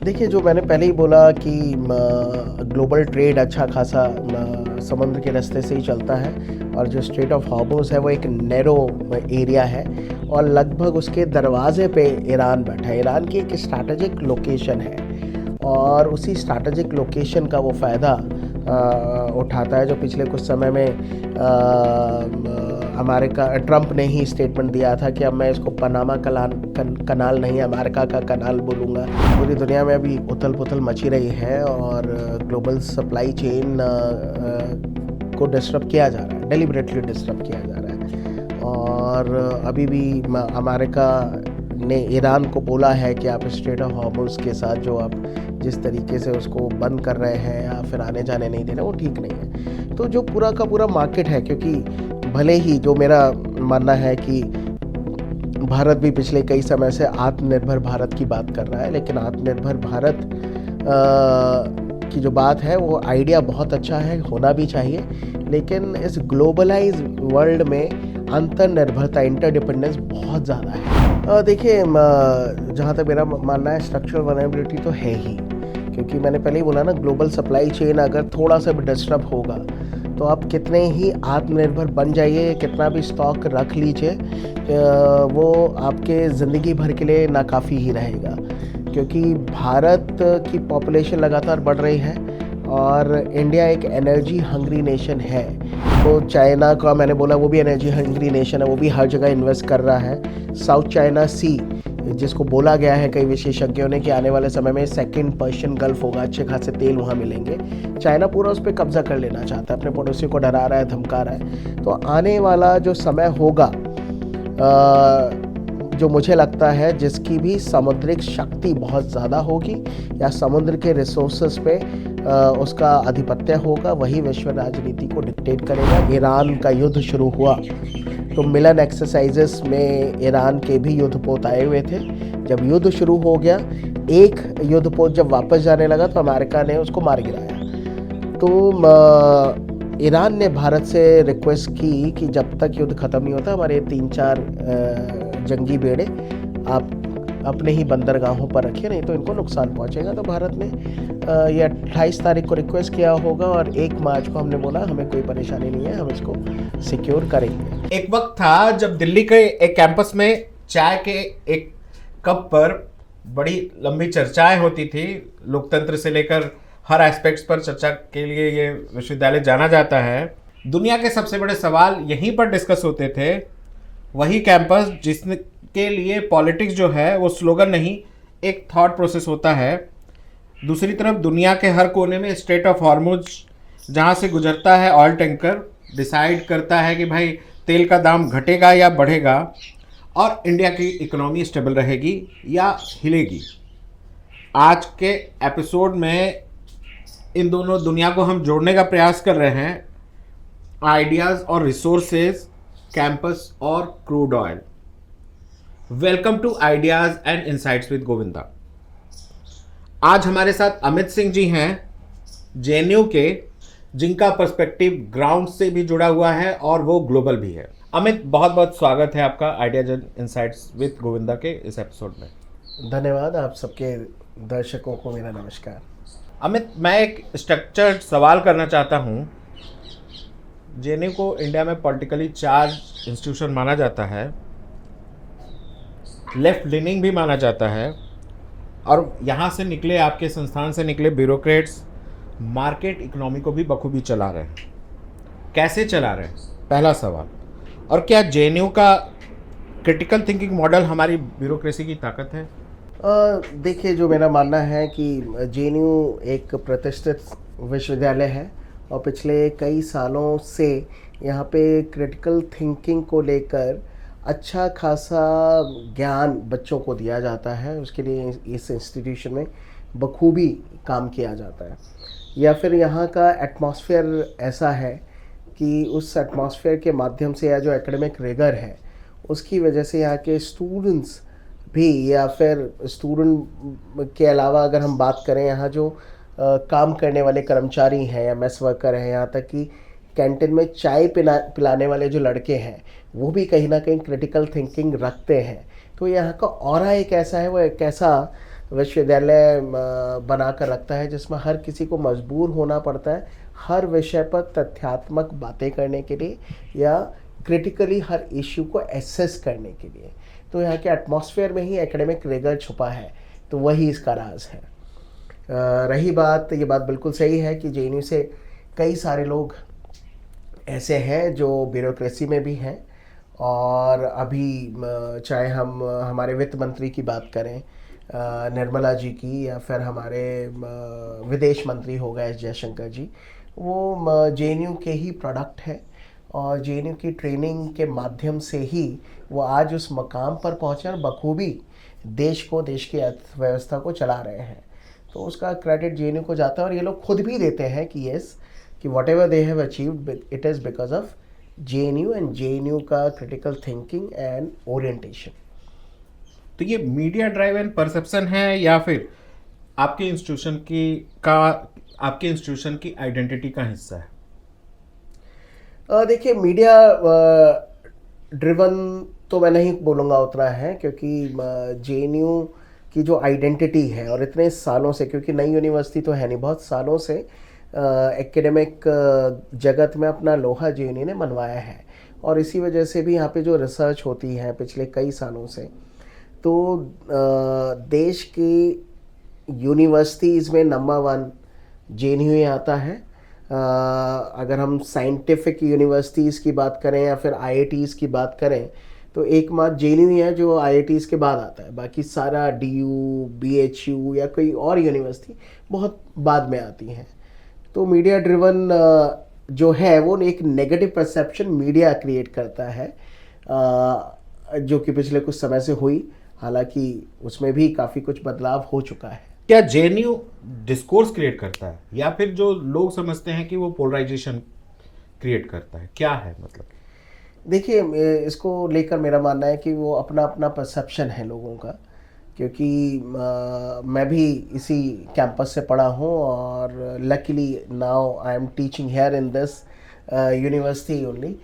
देखिए, जो मैंने पहले ही बोला कि ग्लोबल ट्रेड अच्छा खासा समुद्र के रास्ते से ही चलता है। और जो स्ट्रेट ऑफ हॉर्मुज़ है वो एक नैरो एरिया है और लगभग उसके दरवाजे पे ईरान बैठा है। ईरान की एक स्ट्रैटेजिक लोकेशन है और उसी स्ट्रैटेजिक लोकेशन का वो फ़ायदा उठाता है। जो पिछले कुछ समय में अमेरिका ट्रंप ने ही स्टेटमेंट दिया था कि अब मैं इसको पनामा कनाल नहीं, अमेरिका का कनाल बोलूँगा। पूरी दुनिया में अभी उथल पुथल मची रही है और ग्लोबल सप्लाई चेन को डिस्टर्ब किया जा रहा है, डेलिबरेटली डिस्टर्ब किया जा रहा है। और अभी भी अमेरिका ने ईरान को बोला है कि आप स्ट्रेट ऑफ हॉर्मुज़ के साथ जो आप जिस तरीके से उसको बंद कर रहे हैं या फिर आने जाने नहीं दे रहे, वो ठीक नहीं है। तो जो पूरा का पूरा मार्केट है, क्योंकि भले ही जो मेरा मानना है कि भारत भी पिछले कई समय से आत्मनिर्भर भारत की बात कर रहा है, लेकिन आत्मनिर्भर भारत की जो बात है वो आइडिया बहुत अच्छा है, होना भी चाहिए। लेकिन इस ग्लोबलाइज वर्ल्ड में अंतर्निर्भरता, इंटरडिपेंडेंस बहुत ज़्यादा है। देखिए, जहाँ तक मेरा मानना है स्ट्रक्चरल वल्नरेबिलिटी तो है ही, क्योंकि मैंने पहले ही बोला ना, ग्लोबल सप्लाई चेन अगर थोड़ा सा भी डिस्टर्ब होगा तो आप कितने ही आत्मनिर्भर बन जाइए, कितना भी स्टॉक रख लीजिए, वो आपके ज़िंदगी भर के लिए नाकाफ़ी ही रहेगा। क्योंकि भारत की पॉपुलेशन लगातार बढ़ रही है और इंडिया एक एनर्जी हंग्री नेशन है। तो चाइना का मैंने बोला वो भी एनर्जी हंग्री नेशन है, वो भी हर जगह इन्वेस्ट कर रहा है। साउथ चाइना सी, जिसको बोला गया है कई विशेषज्ञों ने कि आने वाले समय में सेकंड पर्शियन गल्फ होगा, अच्छे खासे तेल वहाँ मिलेंगे। चाइना पूरा उस पर कब्जा कर लेना चाहता है, अपने पड़ोसी को डरा रहा है, धमका रहा है। तो आने वाला जो समय होगा, जो मुझे लगता है जिसकी भी सामुद्रिक शक्ति बहुत ज़्यादा होगी या समुद्र के रिसोर्सेज पे उसका आधिपत्य होगा, वही विश्व राजनीति को डिक्टेट करेगा। ईरान का युद्ध शुरू हुआ तो मिलन एक्सरसाइजेस में ईरान के भी युद्धपोत आए हुए थे। जब युद्ध शुरू हो गया, एक युद्धपोत जब वापस जाने लगा तो अमेरिका ने उसको मार गिराया। तो ईरान ने भारत से रिक्वेस्ट की कि जब तक युद्ध ख़त्म नहीं होता, हमारे 3-4 जंगी बेड़े आप अपने ही बंदरगाहों पर रखिए, नहीं तो इनको नुकसान पहुंचेगा। तो भारत ने ये 28 तारीख को रिक्वेस्ट किया होगा और 1 मार्च को हमने बोला हमें कोई परेशानी नहीं है, हम इसको सिक्योर करेंगे। एक वक्त था जब दिल्ली के एक कैंपस में चाय के एक कप पर बड़ी लंबी चर्चाएं होती थी। लोकतंत्र से लेकर हर एस्पेक्ट्स पर चर्चा के लिए ये विश्वविद्यालय जाना जाता है। दुनिया के सबसे बड़े सवाल यहीं पर डिस्कस होते थे। वही कैंपस जिसके लिए पॉलिटिक्स जो है वो स्लोगन नहीं, एक थॉट प्रोसेस होता है। दूसरी तरफ दुनिया के हर कोने में स्ट्रेट ऑफ हॉर्मुज जहाँ से गुजरता है ऑयल टैंकर, डिसाइड करता है कि भाई तेल का दाम घटेगा या बढ़ेगा और इंडिया की इकोनॉमी स्टेबल रहेगी या हिलेगी। आज के एपिसोड में इन दोनों दुनिया को हम जोड़ने का प्रयास कर रहे हैं, आइडियाज़ और रिसोर्सेज, कैंपस और crude oil. Welcome to ideas and insights with Govinda. आज हमारे साथ अमित सिंह जी हैं, जेएनयू के, जिनका पर्सपेक्टिव ग्राउंड से भी जुड़ा हुआ है और वो ग्लोबल भी है। अमित, बहुत बहुत स्वागत है आपका ideas and insights with Govinda के इस एपिसोड में। धन्यवाद। आप सबके दर्शकों को मेरा नमस्कार। अमित, मैं एक स्ट्रक्चर्ड सवाल करना चाहता हूँ। जेएनयू को इंडिया में पॉलिटिकली चार्ज इंस्टीट्यूशन माना जाता है, लेफ्ट लीनिंग भी माना जाता है, और यहाँ से निकले, आपके संस्थान से निकले ब्यूरोक्रेट्स मार्केट इकोनॉमी को भी बखूबी चला रहे हैं। कैसे चला रहे हैं, पहला सवाल। और क्या जेएनयू का क्रिटिकल थिंकिंग मॉडल हमारी ब्यूरोक्रेसी की ताकत है? देखिए, जो मेरा मानना है कि जेएनयू एक प्रतिष्ठित विश्वविद्यालय है और पिछले कई सालों से यहाँ पे क्रिटिकल थिंकिंग को लेकर अच्छा खासा ज्ञान बच्चों को दिया जाता है। उसके लिए इस इंस्टीट्यूशन में बखूबी काम किया जाता है। या फिर यहाँ का एटमॉस्फेयर ऐसा है कि उस एटमॉस्फेयर के माध्यम से या जो एकेडमिक रिगर है उसकी वजह से यहाँ के स्टूडेंट्स भी, या फिर स्टूडेंट के अलावा अगर हम बात करें, यहाँ जो काम करने वाले कर्मचारी हैं या मेस वर्कर हैं, यहाँ तक कि कैंटीन में चाय पिलाने वाले जो लड़के हैं, वो भी कहीं ना कहीं क्रिटिकल थिंकिंग रखते हैं। तो यहाँ का ऑरा एक ऐसा है, वो एक ऐसा विश्वविद्यालय बनाकर रखता है जिसमें हर किसी को मजबूर होना पड़ता है हर विषय पर तथ्यात्मक बातें करने के लिए या क्रिटिकली हर इश्यू को एसेस करने के लिए। तो यहाँ के एटमॉस्फेयर में ही एकेडमिक रिगर छुपा है, तो वही इसका राज है। रही बात, ये बात बिल्कुल सही है कि जेएनयू से कई सारे लोग ऐसे हैं जो ब्यूरोक्रेसी में भी हैं, और अभी चाहे हम हमारे वित्त मंत्री की बात करें निर्मला जी की, या फिर हमारे विदेश मंत्री हो गए जयशंकर जी, वो जेएनयू के ही प्रोडक्ट है, और जेएनयू की ट्रेनिंग के माध्यम से ही वो आज उस मकाम पर पहुँचे और बखूबी देश की अर्थव्यवस्था को चला रहे हैं। तो उसका क्रेडिट जेएनयू को जाता है, और ये लोग खुद भी देते हैं कि यस, कि what ever they have achieved it is because of JNU and JNU का क्रिटिकल थिंकिंग एंड ओरिएंटेशन। तो ये मीडिया ड्राइव एंड परसेप्शन है या फिर आपके इंस्टीट्यूशन की आइडेंटिटी का हिस्सा है? देखिए, मीडिया ड्रिवन तो मैं नहीं बोलूँगा उतना है, क्योंकि जेएनयू की जो आइडेंटिटी है, और इतने सालों से, क्योंकि नई यूनिवर्सिटी तो है नहीं, बहुत सालों से एकेडमिक जगत में अपना लोहा जेएनयू ने मनवाया है, और इसी वजह से भी यहाँ पे जो रिसर्च होती है पिछले कई सालों से, तो देश की यूनिवर्सिटीज़ में नंबर 1 जेएनयू ही आता है। अगर हम साइंटिफिक यूनिवर्सिटीज़ की बात करें या फिर आईआईटीज़ की बात करें, तो एकमात्र जेएनयू ही है जो आईआईटीज़ के बाद आता है, बाकी सारा डीयू, बीएचयू या कोई और यूनिवर्सिटी बहुत बाद में आती हैं। तो मीडिया ड्रिवन जो है वो एक नेगेटिव परसेप्शन मीडिया क्रिएट करता है, जो कि पिछले कुछ समय से हुई, हालांकि उसमें भी काफ़ी कुछ बदलाव हो चुका है। क्या जेएनयू डिस्कोर्स क्रिएट करता है या फिर जो लोग समझते हैं कि वो पोलराइजेशन क्रिएट करता है, क्या है मतलब? देखिए, इसको लेकर मेरा मानना है कि वो अपना अपना परसेप्शन है लोगों का, क्योंकि मैं भी इसी कैंपस से पढ़ा हूँ, और luckily now I am teaching here in this university only.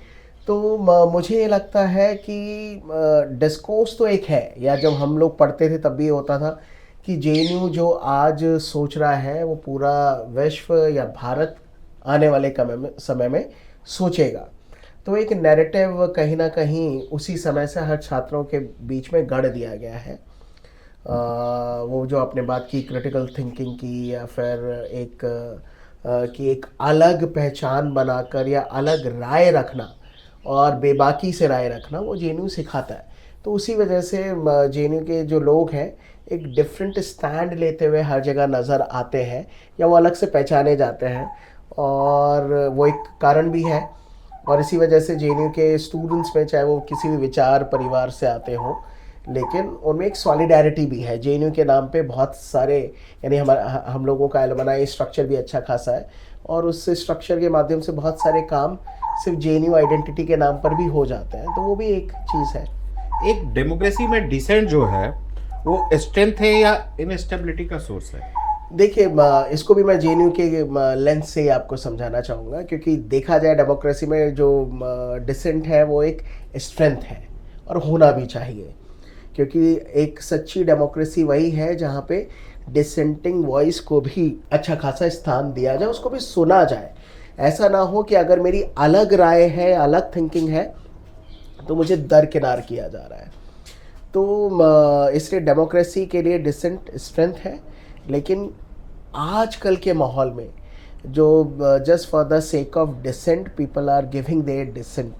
तो मुझे ये लगता है कि डिस्कोर्स तो एक है, या जब हम लोग पढ़ते थे तब भी होता था कि जेएनयू जो आज सोच रहा है वो पूरा विश्व या भारत आने वाले समय में सोचेगा। तो एक नैरेटिव कहीं ना कहीं उसी समय से हर छात्रों के बीच में गढ़ दिया गया है। वो जो आपने बात की क्रिटिकल थिंकिंग की, या फिर एक अलग पहचान बनाकर या अलग राय रखना और बेबाकी से राय रखना, वो जेएनयू सिखाता है। तो उसी वजह से जेएनयू के जो लोग हैं एक डिफरेंट स्टैंड लेते हुए हर जगह नज़र आते हैं, या वो अलग से पहचाने जाते हैं, और वो एक कारण भी है। और इसी वजह से जेएनयू के स्टूडेंट्स में, चाहे वो किसी भी विचार परिवार से आते हों, लेकिन उनमें एक सॉलिडारिटी भी है। जेएनयू के नाम पे बहुत सारे, यानी हम लोगों का एलुमनाई स्ट्रक्चर भी अच्छा खासा है, और उस स्ट्रक्चर के माध्यम से बहुत सारे काम सिर्फ जेएनयू आइडेंटिटी के नाम पर भी हो जाते हैं। तो वो भी एक चीज़ है। एक डेमोक्रेसी में डिसेंट जो है वो स्ट्रेंथ है या इनस्टेबिलिटी का सोर्स है? देखिए, इसको भी मैं जेएनयू के लेंस से ही आपको समझाना चाहूँगा, क्योंकि देखा जाए डेमोक्रेसी में जो डिसेंट है वो एक स्ट्रेंथ है, और होना भी चाहिए, क्योंकि एक सच्ची डेमोक्रेसी वही है जहाँ पे डिसेंटिंग वॉइस को भी अच्छा खासा स्थान दिया जाए, उसको भी सुना जाए। ऐसा ना हो कि अगर मेरी अलग राय है, अलग थिंकिंग है, तो मुझे दरकिनार किया जा रहा है। तो इसलिए डेमोक्रेसी के लिए डिसेंट स्ट्रेंथ है, लेकिन आजकल के माहौल में जो just for the sake of decent people are giving their decent,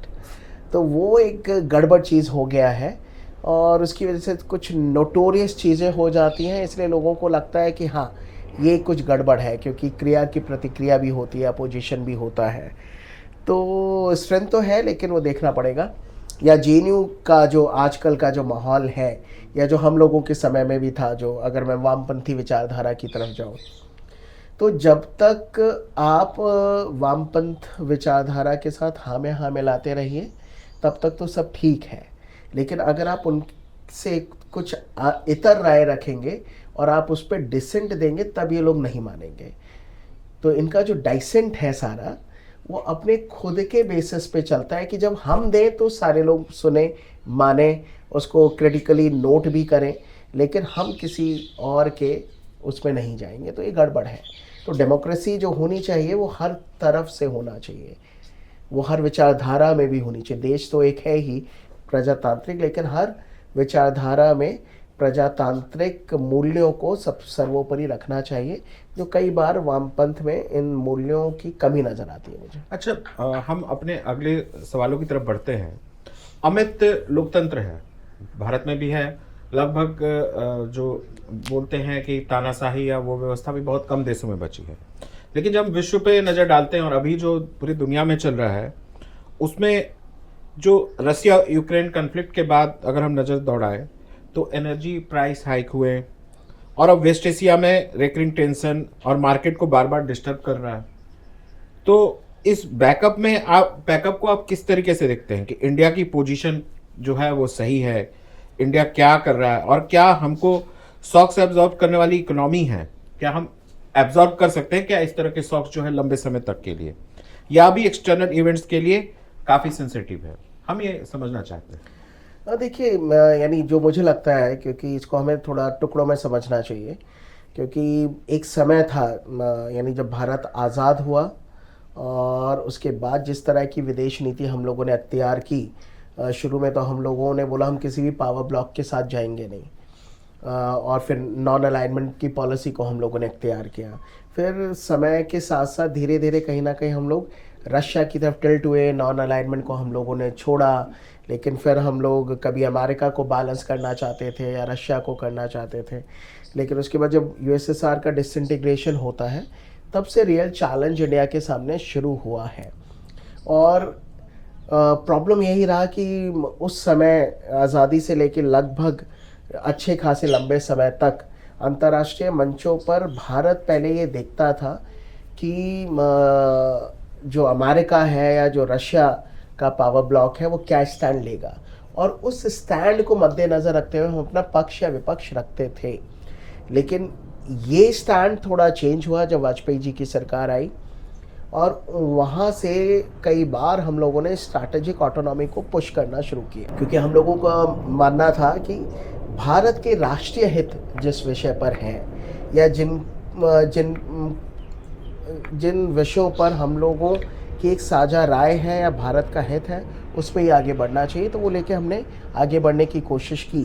तो वो एक गड़बड़ चीज़ हो गया है, और उसकी वजह से कुछ नोटोरियस चीज़ें हो जाती हैं। इसलिए लोगों को लगता है कि हाँ, ये कुछ गड़बड़ है, क्योंकि क्रिया की प्रतिक्रिया भी होती है, अपोजिशन भी होता है। तो स्ट्रेंथ तो है, लेकिन वो देखना पड़ेगा। या जेएनयू का जो आजकल का जो माहौल है, या जो हम लोगों के समय में भी था, जो अगर मैं वामपंथी विचारधारा की तरफ जाऊँ, तो जब तक आप वामपंथ विचारधारा के साथ हाँ में हाँ मिलाते रहिए, तब तक तो सब ठीक है। लेकिन अगर आप उनसे कुछ इतर राय रखेंगे और आप उस पर डिसेंट देंगे, तब ये लोग नहीं मानेंगे। तो इनका जो डाइसेंट है सारा, वो अपने खुद के बेसिस पे चलता है कि जब हम दें तो सारे लोग सुने, माने, उसको क्रिटिकली नोट भी करें, लेकिन हम किसी और के उसमें नहीं जाएंगे, तो ये गड़बड़ है। तो डेमोक्रेसी जो होनी चाहिए वो हर तरफ से होना चाहिए, वो हर विचारधारा में भी होनी चाहिए। देश तो एक है ही प्रजातांत्रिक, लेकिन हर विचारधारा में प्रजातांत्रिक मूल्यों को सब सर्वोपरि रखना चाहिए, जो कई बार वामपंथ में इन मूल्यों की कमी नजर आती है मुझे। अच्छा, हम अपने अगले सवालों की तरफ बढ़ते हैं। अमित लोकतंत्र है, भारत में भी है। लगभग जो बोलते हैं कि तानाशाही या वो व्यवस्था भी बहुत कम देशों में बची है। लेकिन जब विश्व पे नज़र डालते हैं और अभी जो पूरी दुनिया में चल रहा है, उसमें जो रसिया यूक्रेन कन्फ्लिक्ट के बाद अगर हम नज़र दौड़ाएं तो एनर्जी प्राइस हाइक हुए, और अब वेस्ट एशिया में रेकरिंग टेंशन और मार्केट को बार बार डिस्टर्ब कर रहा है। तो इस बैकअप को आप किस तरीके से देखते हैं कि इंडिया की पोजीशन जो है वो सही है, इंडिया क्या कर रहा है, और क्या हमको शॉक्स एब्जॉर्ब करने वाली इकोनॉमी है, क्या हम एब्जॉर्ब कर सकते हैं क्या इस तरह के शॉक्स जो है लंबे समय तक के लिए, या भी एक्सटर्नल इवेंट्स के लिए काफ़ी सेंसिटिव है? हम ये समझना चाहते हैं। देखिए, यानी जो मुझे लगता है, क्योंकि इसको हमें थोड़ा टुकड़ों में समझना चाहिए, क्योंकि एक समय था यानी जब भारत आज़ाद हुआ और उसके बाद जिस तरह की विदेश नीति हम लोगों ने अख्तियार की, शुरू में तो हम लोगों ने बोला हम किसी भी पावर ब्लॉक के साथ जाएंगे नहीं, और फिर नॉन अलाइनमेंट की पॉलिसी को हम लोगों ने अख्तियार किया। फिर समय के साथ साथ धीरे धीरे कहीं ना कहीं हम लोग रशिया की तरफ टिल्ट हुए, नॉन अलाइनमेंट को हम लोगों ने छोड़ा। लेकिन फिर हम लोग कभी अमेरिका को बैलेंस करना चाहते थे या रशिया को करना चाहते थे। लेकिन उसके बाद जब यूएसएसआर का डिसइंटीग्रेशन होता है, तब से रियल चैलेंज इंडिया के सामने शुरू हुआ है। और प्रॉब्लम यही रहा कि उस समय आज़ादी से लेकर लगभग अच्छे खासे लंबे समय तक अंतर्राष्ट्रीय मंचों पर भारत पहले ये देखता था कि जो अमेरिका है या जो रशिया का पावर ब्लॉक है वो क्या स्टैंड लेगा, और उस स्टैंड को मद्देनज़र रखते हुए हम अपना पक्ष या विपक्ष रखते थे। लेकिन ये स्टैंड थोड़ा चेंज हुआ जब वाजपेयी जी की सरकार आई, और वहाँ से कई बार हम लोगों ने स्ट्रैटेजिक ऑटोनॉमी को पुश करना शुरू किया, क्योंकि हम लोगों का मानना था कि भारत के राष्ट्रीय हित जिस विषय पर है, या जिन विषयों पर हम लोगों की एक साझा राय है या भारत का हित है, उस पर ही आगे बढ़ना चाहिए। तो वो लेके हमने आगे बढ़ने की कोशिश की।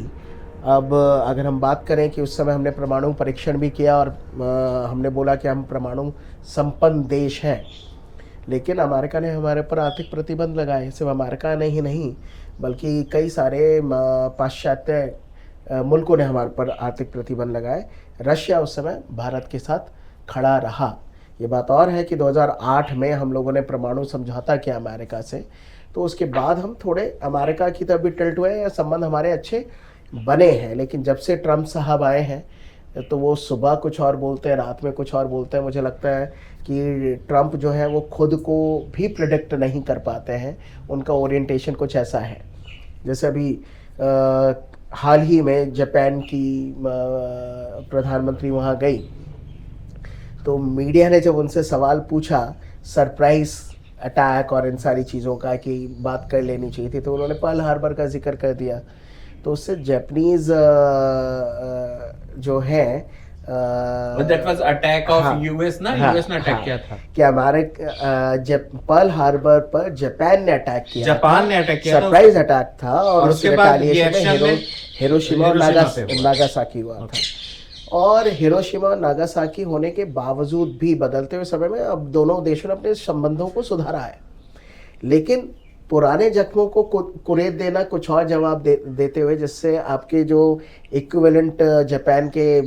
अब अगर हम बात करें कि उस समय हमने परमाणु परीक्षण भी किया, और हमने बोला कि हम परमाणु संपन्न देश हैं, लेकिन अमेरिका ने हमारे पर आर्थिक प्रतिबंध लगाए। सिर्फ अमेरिका ने ही नहीं, बल्कि कई सारे पाश्चात्य मुल्कों ने हमारे पर आर्थिक प्रतिबंध लगाए। रशिया उस समय भारत के साथ खड़ा रहा। ये बात और है कि 2008 में हम लोगों ने परमाणु समझौता किया अमेरिका से, तो उसके बाद हम थोड़े अमेरिका की तरफ भी टिल्ट हुए, या संबंध हमारे अच्छे बने हैं। लेकिन जब से ट्रम्प साहब आए हैं, तो वो सुबह कुछ और बोलते हैं, रात में कुछ और बोलते हैं। मुझे लगता है कि ट्रम्प जो है वो खुद को भी प्रिडिक्ट नहीं कर पाते हैं, उनका ओरिएंटेशन कुछ ऐसा है। जैसे अभी हाल ही में जापान की प्रधानमंत्री वहाँ गई, तो मीडिया ने जब उनसे सवाल पूछा सरप्राइज अटैक और इन सारी चीज़ों का कि बात कर लेनी चाहिए थी, तो उन्होंने पर्ल हार्बर का जिक्र कर दिया। तो उससे जापानीज जो है that was attack of US ना, US ने अटैक किया था कि हमारे पर्ल हार्बर पर जापान ने अटैक किया, सरप्राइज अटैक था, और उसके बाद हिरोशिमा और नागासाकी हुआ था। और हिरोशिमा और नागासाकी होने के बावजूद भी बदलते हुए समय में अब दोनों देशों ने अपने संबंधों को सुधारा है, लेकिन पुराने जख्मों को कुरेद देना, कुछ और जवाब देते हुए, जिससे आपके जो इक्विवेलेंट जापान के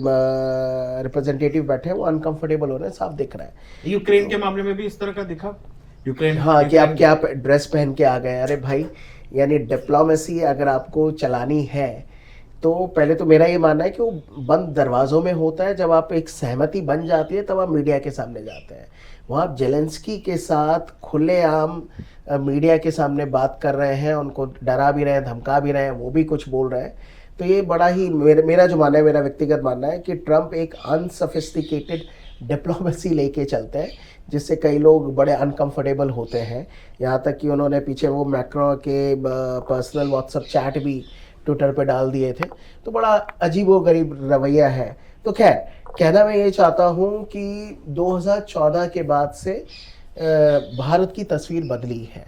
रिप्रेजेंटेटिव बैठे हैं वो अनकंफर्टेबल हो रहे हैं, साफ दिख रहा है। यूक्रेन के मामले में भी इस तरह का दिखा, यूक्रेन कि आप क्या ड्रेस पहन के आ गए। अरे भाई, यानी डिप्लोमेसी अगर आपको चलानी है तो पहले तो मेरा ये मानना है कि वो बंद दरवाज़ों में होता है। जब आप एक सहमति बन जाती है तब आप मीडिया के सामने जाते हैं। वहाँ आप जेलेंस्की के साथ खुलेआम मीडिया के सामने बात कर रहे हैं, उनको डरा भी रहे हैं, धमका भी रहे हैं, वो भी कुछ बोल रहे हैं। तो ये बड़ा ही मेरा जो मानना है, मेरा व्यक्तिगत मानना है कि ट्रंप एक अनसोफिस्टिकेटेड डिप्लोमेसी लेके चलते हैं, जिससे कई लोग बड़े अनकंफर्टेबल होते हैं। यहाँ तक कि उन्होंने पीछे वो मैक्रो के पर्सनल व्हाट्सएप चैट भी ट्विटर पे डाल दिए थे। तो बड़ा अजीबोगरीब रवैया है। तो खैर, कहना मैं ये चाहता हूँ कि 2014 के बाद से भारत की तस्वीर बदली है।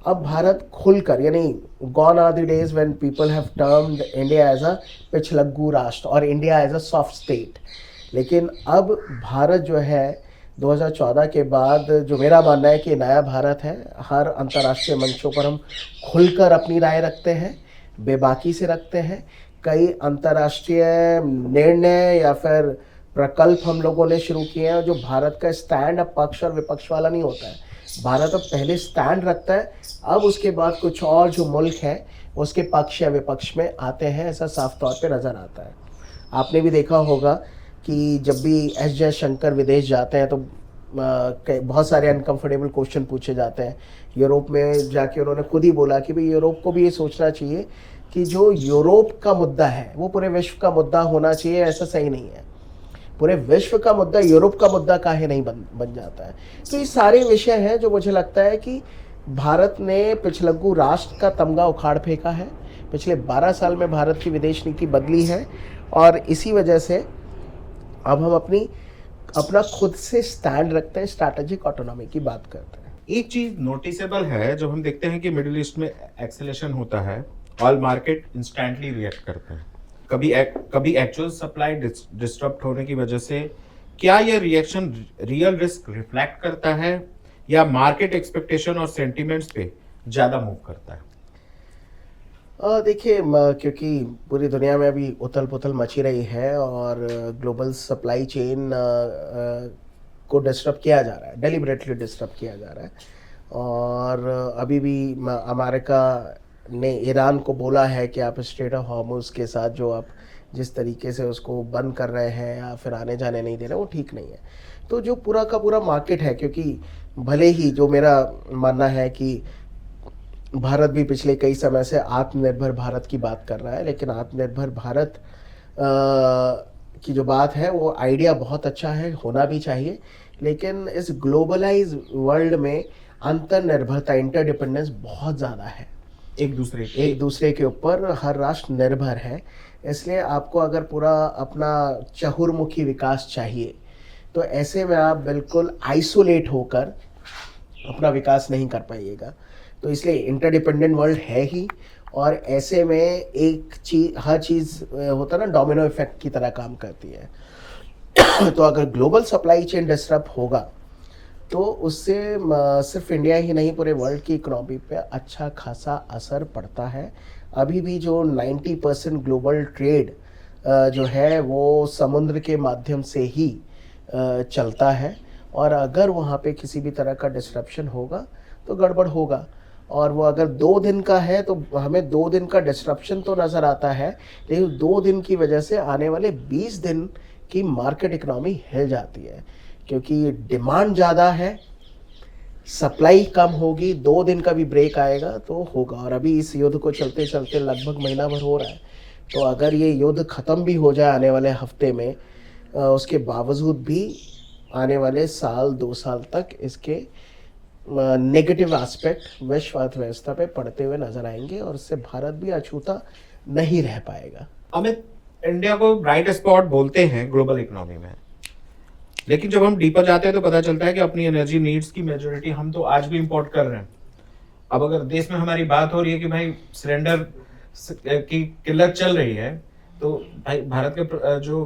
अब भारत खुलकर, यानी gone are the days when people have termed India as a पिछलग्गू राष्ट्र और India as a soft state. लेकिन अब भारत जो है 2014 के बाद, जो मेरा मानना है कि नया भारत है। हर अंतर्राष्ट्रीय मंचों पर हम खुलकर अपनी राय रखते हैं, बेबाकी से रखते हैं। कई अंतर्राष्ट्रीय निर्णय या फिर प्रकल्प हम लोगों ने शुरू किए हैं जो भारत का स्टैंड अब पक्ष और विपक्ष वाला नहीं होता है। भारत अब पहले स्टैंड रखता है, अब उसके बाद कुछ और जो मुल्क है उसके पक्ष या विपक्ष में आते हैं, ऐसा साफ तौर पे नज़र आता है। आपने भी देखा होगा कि जब भी एस जयशंकर विदेश जाते हैं तो बहुत सारे अनकंफर्टेबल क्वेश्चन पूछे जाते हैं। यूरोप में जाके उन्होंने खुद ही बोला कि भाई यूरोप को भी ये सोचना चाहिए कि जो यूरोप का मुद्दा है वो पूरे विश्व का मुद्दा होना चाहिए, ऐसा सही नहीं है। पूरे विश्व का मुद्दा यूरोप का मुद्दा काहे नहीं बन जाता है। तो ये सारे विषय हैं जो मुझे लगता है कि भारत ने पिछलग्गू राष्ट्र का तमगा उखाड़ फेंका है। पिछले 12 साल में भारत की विदेश नीति बदली है और इसी वजह से अब हम अपना खुद से स्टैंड रखते हैं, स्ट्रैटेजिक ऑटोनॉमी की बात करते हैं। एक चीज नोटिसेबल है, जब हम देखते हैं कि मिडिल ईस्ट में एक्सेलेरेशन होता है, ऑल मार्केट इंस्टेंटली रिएक्ट करते हैं। कभी एक्चुअल सप्लाई डिस्टर्ब होने की वजह से क्या यह रिएक्शन रियल रिस्क रिफ्लेक्ट करता है या मार्केट एक्सपेक्टेशन और सेंटिमेंट्स पे ज्यादा मूव करता है? देखिए, क्योंकि पूरी दुनिया में अभी उथल पुथल मची रही है और ग्लोबल सप्लाई चेन को डिस्टर्ब किया जा रहा है, डेलिबरेटली डिस्टर्ब किया जा रहा है। और अभी भी अमेरिका ने ईरान को बोला है कि आप स्ट्रेट ऑफ हॉर्मुज़ के साथ जो आप जिस तरीके से उसको बंद कर रहे हैं या फिर आने जाने नहीं दे रहे, वो ठीक नहीं है। तो जो पूरा का पूरा मार्केट है, क्योंकि भले ही जो मेरा मानना है कि भारत भी पिछले कई समय से आत्मनिर्भर भारत की बात कर रहा है, लेकिन आत्मनिर्भर भारत की जो बात है वो आइडिया बहुत अच्छा है, होना भी चाहिए। लेकिन इस ग्लोबलाइज वर्ल्ड में अंतर्निर्भरता, इंटरडिपेंडेंस बहुत ज़्यादा है। एक दूसरे के ऊपर हर राष्ट्र निर्भर है। इसलिए आपको अगर पूरा अपना चहुर्मुखी विकास चाहिए तो ऐसे में आप बिल्कुल आइसोलेट होकर अपना विकास नहीं कर पाइएगा। तो इसलिए इंटरडिपेंडेंट वर्ल्ड है ही, और ऐसे में एक चीज, हर चीज़ होता है ना, डोमिनो इफेक्ट की तरह काम करती है। तो अगर ग्लोबल सप्लाई चेन डिस्टर्ब होगा तो उससे सिर्फ इंडिया ही नहीं, पूरे वर्ल्ड की इकोनॉमी पे अच्छा खासा असर पड़ता है। अभी भी जो 90% ग्लोबल ट्रेड जो है वो समुद्र के माध्यम से ही चलता है, और अगर वहाँ पे किसी भी तरह का डिस्ट्रप्शन होगा तो गड़बड़ होगा। और वो अगर 2 दिन का है तो हमें 2 दिन का डिस्ट्रप्शन तो नज़र आता है, लेकिन 2 दिन की वजह से आने वाले 20 दिन की मार्केट इकोनॉमी हिल जाती है, क्योंकि डिमांड ज़्यादा है, सप्लाई कम होगी, 2 दिन का भी ब्रेक आएगा तो होगा। और अभी इस युद्ध को चलते चलते लगभग महीना भर हो रहा है। तो अगर ये युद्ध ख़त्म भी हो जाए आने वाले हफ्ते में, उसके बावजूद भी आने वाले साल 2 साल तक इसके नेगेटिव एस्पेक्ट विश्व अर्थव्यवस्था पे पड़ते हुए नजर आएंगे, और इससे भारत भी अछूता नहीं रह पाएगा। अमित, इंडिया को ब्राइट स्पॉट बोलते हैं ग्लोबल इकोनॉमी में, लेकिन जब हम डीपर जाते हैं तो पता चलता है कि अपनी एनर्जी नीड्स की मेजोरिटी हम तो आज भी इंपोर्ट कर रहे हैं। अब अगर देश में हमारी बात हो रही है कि भाई सिलेंडर की किल्लत चल रही है, तो भाई भारत के जो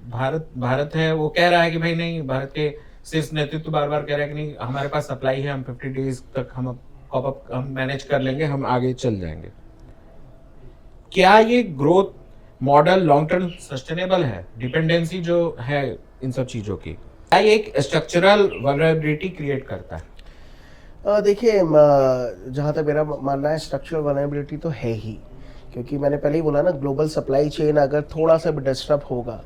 भारत है वो कह रहा है कि भाई नहीं, भारत के शीर्ष नेतृत्व बार बार कह रहा है कि नहीं, हमारे पास सप्लाई है, हम 50 डेज तक हम मैनेज कर लेंगे, हम आगे चल जाएंगे। क्या ये growth model long term sustainable है? डिपेंडेंसी जो है इन सब चीजों की, क्या ये एक स्ट्रक्चरल वल्नरेबिलिटी क्रिएट करता है? देखिए, जहाँ तक मेरा मानना है, स्ट्रक्चरल वल्नरेबिलिटी तो है ही, क्योंकि मैंने पहले ही बोला ना, ग्लोबल सप्लाई चेन अगर थोड़ा सा भी डिस्टर्ब होगा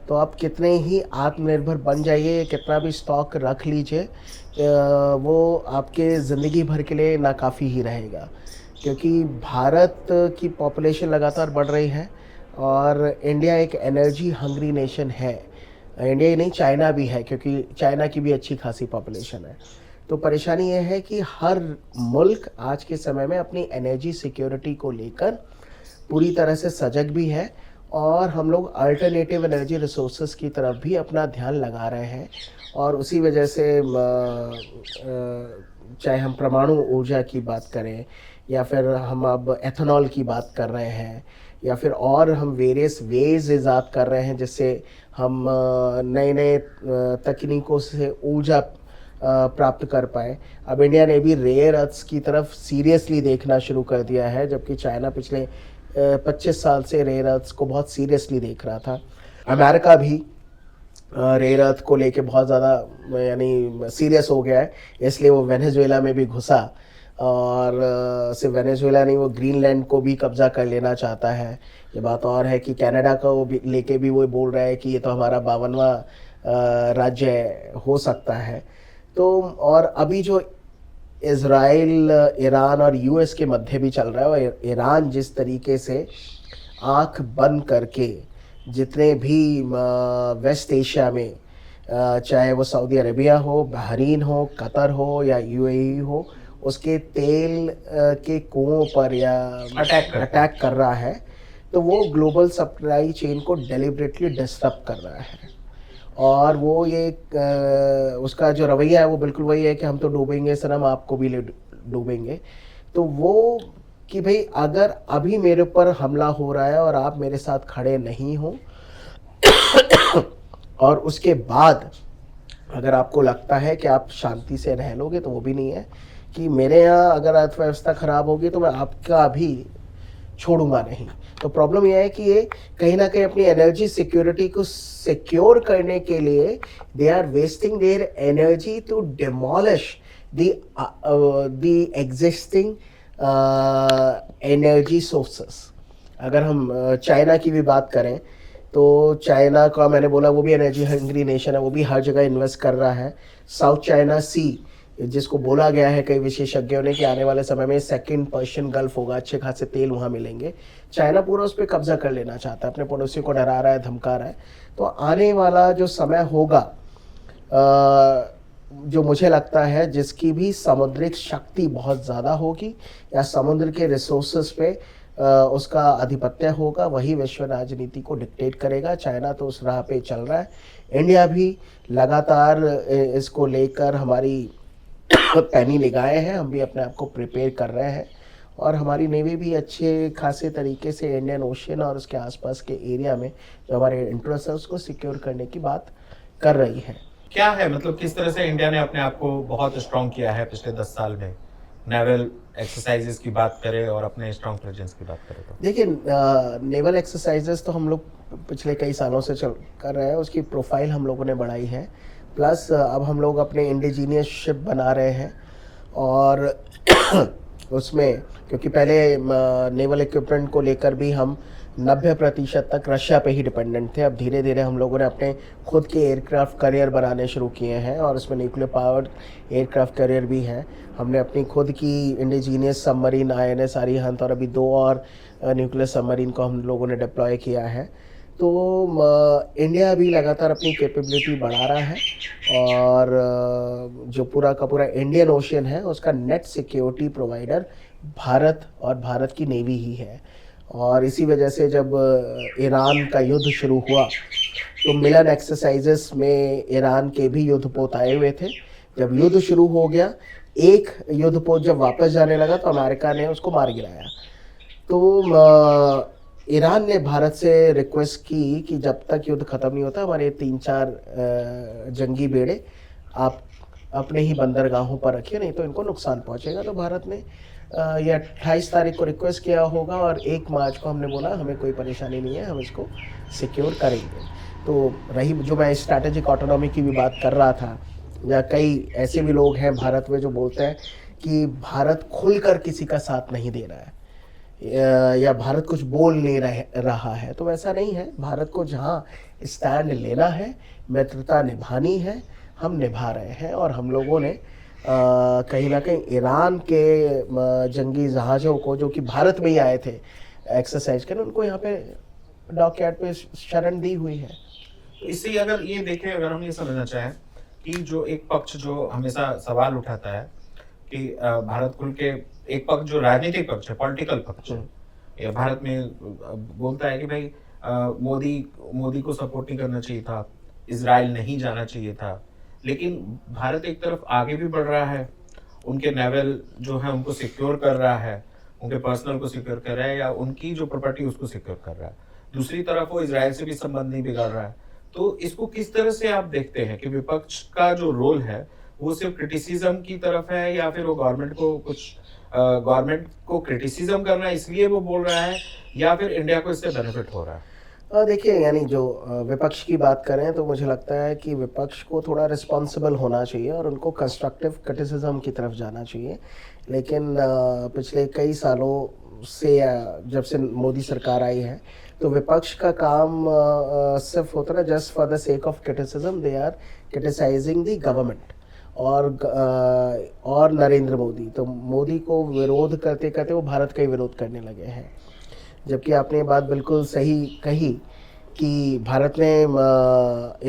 तो आप कितने ही आत्मनिर्भर बन जाइए, कितना भी स्टॉक रख लीजिए, वो आपके ज़िंदगी भर के लिए नाकाफ़ी ही रहेगा। क्योंकि भारत की पॉपुलेशन लगातार बढ़ रही है और इंडिया एक एनर्जी हंग्री नेशन है। इंडिया ही नहीं, चाइना भी है, क्योंकि चाइना की भी अच्छी खासी पॉपुलेशन है। तो परेशानी यह है कि हर मुल्क आज के समय में अपनी एनर्जी सिक्योरिटी को लेकर पूरी तरह से सजग भी है और हम लोग अल्टरनेटिव एनर्जी रिसोर्सेज की तरफ भी अपना ध्यान लगा रहे हैं। और उसी वजह से चाहे हम परमाणु ऊर्जा की बात करें या फिर हम अब एथेनॉल की बात कर रहे हैं या फिर और हम वेरियस वेज ईजाद कर रहे हैं जिससे हम नए नए तकनीकों से ऊर्जा प्राप्त कर पाए। अब इंडिया ने भी रेयर अर्थ्स की तरफ सीरियसली देखना शुरू कर दिया है, जबकि चाइना पिछले 25 साल से रेयर अर्थ्स को बहुत सीरियसली देख रहा था। अमेरिका भी रेयर अर्थ को लेके बहुत ज़्यादा यानी सीरियस हो गया है, इसलिए वो वेनेजुएला में भी घुसा और सिर्फ वेनेजुएला नहीं, वो ग्रीनलैंड को भी कब्जा कर लेना चाहता है। ये बात और है कि कनाडा का वो भी लेके भी वो बोल रहा है कि ये तो हमारा 52वां राज्य हो सकता है। तो और अभी जो इज़राइल, ईरान और यूएस के मध्य भी चल रहा है, और ईरान जिस तरीके से आंख बंद करके जितने भी वेस्ट एशिया में चाहे वो सऊदी अरेबिया हो, बहरीन हो, कतर हो या यूएई हो, उसके तेल के कुओं पर या अटैक कर रहा है, तो वो ग्लोबल सप्लाई चेन को डेलिबरेटली डिस्टर्ब कर रहा है। और वो ये उसका जो रवैया है वो बिल्कुल वही है कि हम तो डूबेंगे सनम, आपको भी डूबेंगे। तो वो कि भाई अगर अभी मेरे ऊपर हमला हो रहा है और आप मेरे साथ खड़े नहीं हो और उसके बाद अगर आपको लगता है कि आप शांति से रह लोगे, तो वो भी नहीं है कि मेरे यहाँ अगर अर्थव्यवस्था खराब होगी तो मैं आपका भी छोड़ूंगा नहीं। तो प्रॉब्लम यह है कि ये कहीं ना कहीं अपनी एनर्जी सिक्योरिटी को सिक्योर करने के लिए they are wasting their energy to demolish the existing energy sources. अगर हम चाइना की भी बात करें तो चाइना का मैंने बोला वो भी एनर्जी हंग्री नेशन है, वो भी हर जगह इन्वेस्ट कर रहा है। साउथ चाइना सी जिसको बोला गया है कई विशेषज्ञों ने कि आने वाले समय में सेकंड पर्शियन गल्फ होगा, अच्छे खासे तेल वहाँ मिलेंगे। चाइना पूरा उस पर कब्जा कर लेना चाहता है, अपने पड़ोसी को डरा रहा है, धमका रहा है। तो आने वाला जो समय होगा जो मुझे लगता है जिसकी भी समुद्रिक शक्ति बहुत ज़्यादा होगी या समुद्र के रिसोर्सेज पे उसका आधिपत्य होगा, वही विश्व राजनीति को डिक्टेट करेगा। चाइना तो उस राह पे चल रहा है। इंडिया भी लगातार इसको लेकर हमारी पैनी निगाहें हैं, हम भी अपने आप को प्रिपेयर कर रहे हैं और हमारी नेवी भी अच्छे खासे तरीके से इंडियन ओशियन और उसके आसपास के एरिया में जो हमारे इंटरेस्ट है उसको सिक्योर करने की बात कर रही है। क्या है मतलब किस तरह से इंडिया ने अपने आप को बहुत स्ट्रॉन्ग किया है पिछले 10 साल में? नेवल एक्सरसाइजेस की बात करें और अपने स्ट्रॉन्ग प्रेजेंस की बात करें तो देखिए नेवल एक्सरसाइजेस तो हम लोग पिछले कई सालों से चल कर रहे हैं, उसकी प्रोफाइल हम लोगों ने बढ़ाई है। प्लस अब हम लोग अपने इंडिजीनियस शिप बना रहे हैं और उसमें क्योंकि पहले नेवल इक्विपमेंट को लेकर भी हम 90% तक रशिया पे ही डिपेंडेंट थे। अब धीरे धीरे हम लोगों ने अपने खुद के एयरक्राफ्ट कैरियर बनाने शुरू किए हैं और उसमें न्यूक्लियर पावर्ड एयरक्राफ्ट कैरियर भी हैं। हमने अपनी खुद की इंडिजीनियस सबमरीन INS अरिहंत और अभी 2 और न्यूक्लियर सबमरीन को हम लोगों ने डिप्लॉय किया है। तो इंडिया भी लगातार अपनी कैपेबिलिटी बढ़ा रहा है और जो पूरा का पूरा इंडियन ओशियन है उसका नेट सिक्योरिटी प्रोवाइडर भारत और भारत की नेवी ही है। और इसी वजह से जब ईरान का युद्ध शुरू हुआ तो मिलन एक्सरसाइजेस में ईरान के भी युद्धपोत आए हुए थे। जब युद्ध शुरू हो गया, एक युद्धपोत जब वापस जाने लगा तो अमेरिका ने उसको मार गिराया। तो ईरान ने भारत से रिक्वेस्ट की कि जब तक युद्ध ख़त्म नहीं होता हमारे 3-4 जंगी बेड़े आप अपने ही बंदरगाहों पर रखिए, नहीं तो इनको नुकसान पहुंचेगा। तो भारत ने ये 28 तारीख को रिक्वेस्ट किया होगा और 1 मार्च को हमने बोला हमें कोई परेशानी नहीं है, हम इसको सिक्योर करेंगे। तो रही जो मैं स्ट्रैटेजिक ऑटोनॉमी की भी बात कर रहा था, या कई ऐसे भी लोग हैं भारत में जो बोलते हैं कि भारत खुलकर किसी का साथ नहीं दे रहा है या भारत कुछ बोल नहीं रहा है, तो वैसा नहीं है। भारत को जहाँ स्टैंड लेना है, मित्रता निभानी है, हम निभा रहे हैं। और हम लोगों ने कहीं ना कहीं ईरान के जंगी जहाज़ों को जो कि भारत में ही आए थे एक्सरसाइज करने, उनको यहाँ पे डॉकयार्ड पे शरण दी हुई है। इसी अगर ये देखें, अगर हम ये समझना चाहें कि जो एक पक्ष जो हमेशा सवाल उठाता है कि भारत खुल के, एक पक्ष जो राजनीतिक पक्ष है, पॉलिटिकल पक्ष, या भारत में बोलता है कि भाई मोदी मोदी को सपोर्ट नहीं करना चाहिए था, इजराइल नहीं जाना चाहिए था, लेकिन भारत एक तरफ आगे भी बढ़ रहा है, उनके नेवल जो है उनको सिक्योर कर रहा है, उनके पर्सनल को सिक्योर कर रहा है या उनकी जो प्रॉपर्टी उसको सिक्योर कर रहा है, दूसरी तरफ वो इजराइल से भी संबंध नहीं बिगाड़ रहा है। तो इसको किस तरह से आप देखते हैं कि विपक्ष का जो रोल है वो सिर्फ क्रिटिसिज्म की तरफ है या फिर वो गवर्नमेंट को क्रिटिसिज्म करना है इसलिए वो बोल रहा है या फिर इंडिया को इससे बेनिफिट हो रहा है? देखिए, यानी जो विपक्ष की बात करें तो मुझे लगता है कि विपक्ष को थोड़ा रिस्पॉन्सिबल होना चाहिए और उनको कंस्ट्रक्टिव क्रिटिसिज्म की तरफ जाना चाहिए। लेकिन पिछले कई सालों से जब से मोदी सरकार आई है तो विपक्ष का काम सिर्फ होता है just for the sake of criticism, they are criticising the government और नरेंद्र मोदी। तो मोदी को विरोध करते करते वो भारत का ही विरोध करने लगे हैं। जबकि आपने ये बात बिल्कुल सही कही कि भारत ने